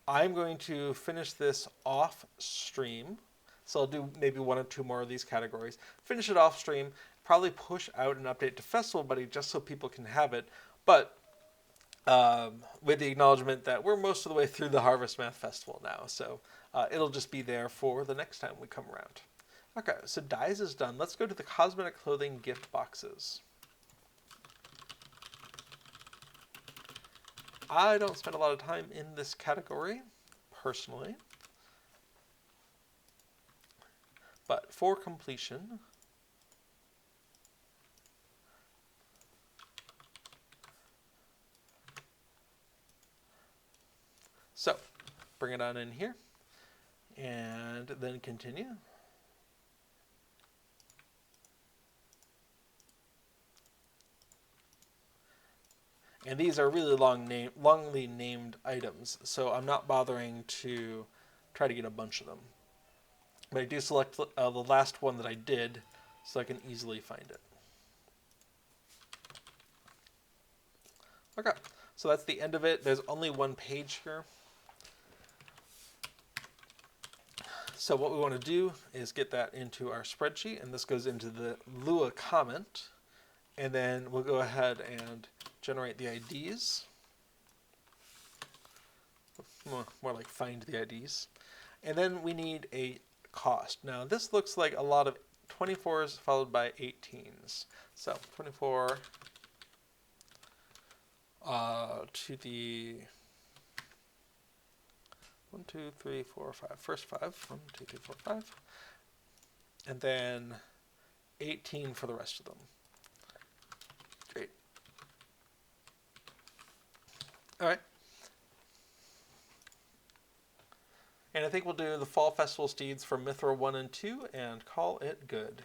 I'm going to finish this off stream. So I'll do maybe 1 or 2 more of these categories. Finish it off stream, probably push out an update to Festival Buddy just so people can have it. But with the acknowledgement that we're most of the way through the Harvestmath Festival now. So it'll just be there for the next time we come around. Okay, so dyes is done. Let's go to the cosmetic clothing gift boxes. I don't spend a lot of time in this category, personally. But for completion, so bring it on in here and then continue. And these are really longly named items, so I'm not bothering to try to get a bunch of them. But I do select the last one that I did so I can easily find it. Okay, so that's the end of it. There's only 1 page here. So what we want to do is get that into our spreadsheet, and this goes into the Lua comment. And then we'll go ahead and generate the IDs. More like find the IDs. And then we need a cost. Now this looks like a lot of 24s followed by 18s. So 24 to the 1, 2, 3, 4, 5. First 5. 1, 2, 3, 4, 5. And then 18 for the rest of them. Great. All right. And I think we'll do the Fall Festival Steeds for Mithra 1 and 2 and call it good.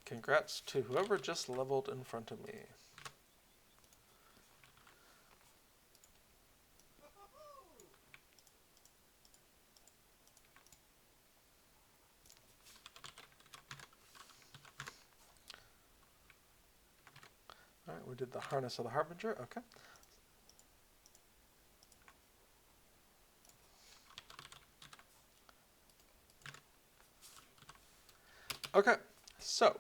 Congrats to whoever just leveled in front of me. Alright, we did the Harness of the Harbinger, okay. Okay, so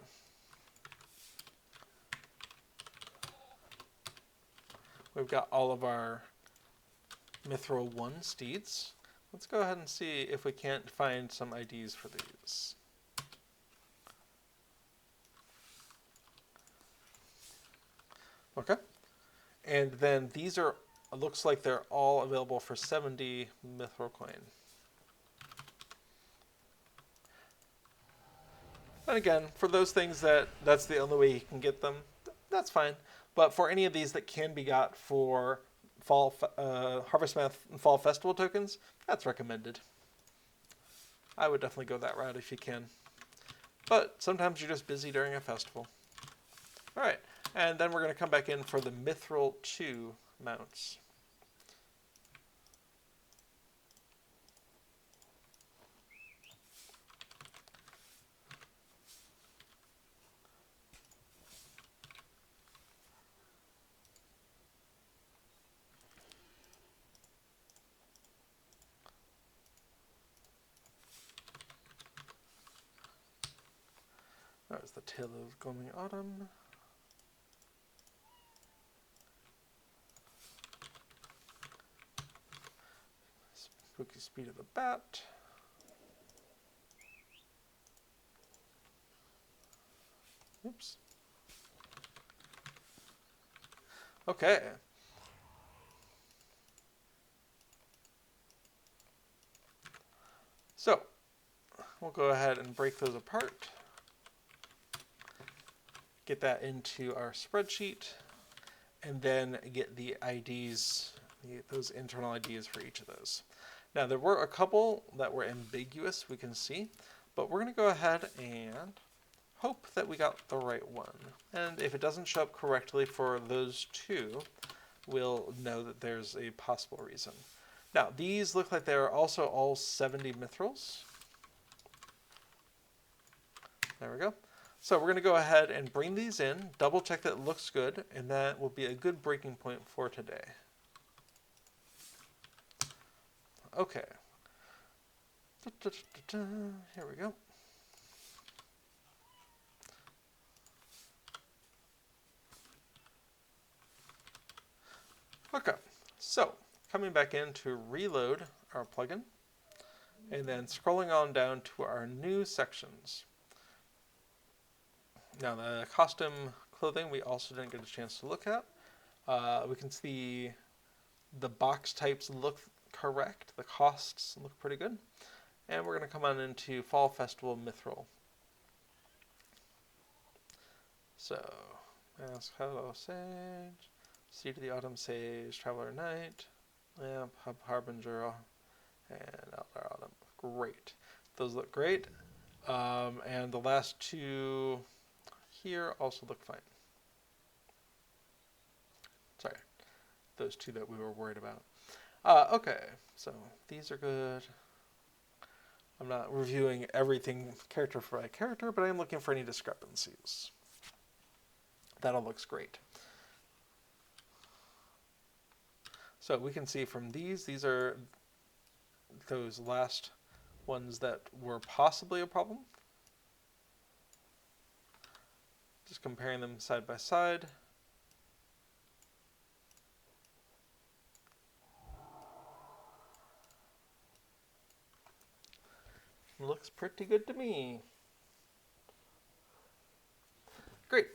we've got all of our Mithril 1 steeds. Let's go ahead and see if we can't find some IDs for these. Okay, and then these are, it looks like they're all available for 70 Mithril coin. And again, for those things that's the only way you can get them, that's fine. But for any of these that can be got for fall Harvestmath and Fall Festival tokens, that's recommended. I would definitely go that route if you can. But sometimes you're just busy during a festival. Alright, and then we're going to come back in for the Mithril 2 mounts. That was the Tale of Gloaming Autumn. Spooky Speed of the Bat. Oops. Okay. So, we'll go ahead and break those apart. Get that into our spreadsheet. and then get the IDs, those internal IDs for each of those. Now there were a couple that were ambiguous, we can see, but we're going to go ahead and hope that we got the right one. And if it doesn't show up correctly for those two, we'll know that there's a possible reason. Now these look like they're also all 70 mithrils. There we go. So we're going to go ahead and bring these in, double check that it looks good, and that will be a good breaking point for today. Okay. Here we go. Okay, so coming back in to reload our plugin, and then scrolling on down to our new sections. Now the costume clothing we also didn't get a chance to look at. We can see the box types look correct, the costs look pretty good. And we're going to come on into Fall Festival Mithril. So, Mask, Hello Sage, Seed of the Autumn Sage, Traveler Knight, Lamp, Hub Harbinger, and Elder Autumn. Great. Those look great. And the last two here also look fine. Sorry, those two that we were worried about. Okay, so these are good. I'm not reviewing everything character by character, but I am looking for any discrepancies. That all looks great. So we can see from these are those last ones that were possibly a problem. Just comparing them side by side. Looks pretty good to me. Great.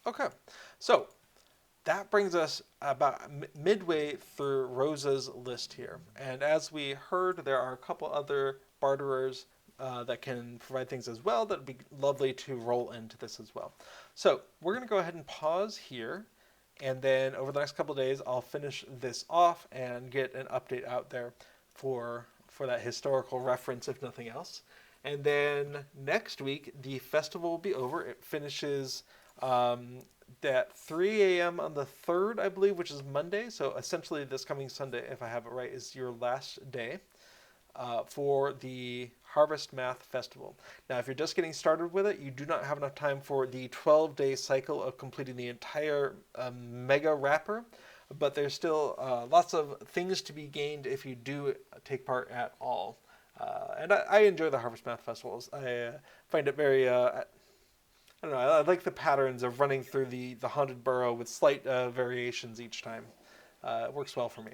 Okay, so that brings us about midway through Rosa's list here. And as we heard, there are a couple other barterers that can provide things as well that would be lovely to roll into this as well. So we're going to go ahead and pause here, and then over the next couple of days I'll finish this off and get an update out there for that historical reference, if nothing else. And then next week the festival will be over. It finishes at 3 a.m. on the 3rd, I believe, which is Monday. So essentially this coming Sunday, if I have it right, is your last day for the Harvestmath Festival. Now, if you're just getting started with it, you do not have enough time for the 12-day cycle of completing the entire mega wrapper, but there's still lots of things to be gained if you do take part at all. And I enjoy the Harvestmath festivals. I find it very, I don't know, I like the patterns of running through the haunted burrow with slight variations each time. It works well for me.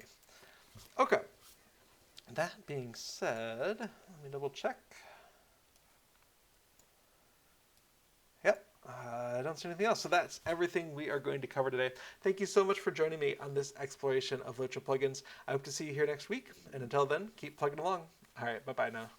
Okay. That being said, let me double check. Yep, I don't see anything else. So that's everything we are going to cover today. Thank you so much for joining me on this exploration of LOTRO plugins. I hope to see you here next week. And until then, keep plugging along. All right, bye-bye now.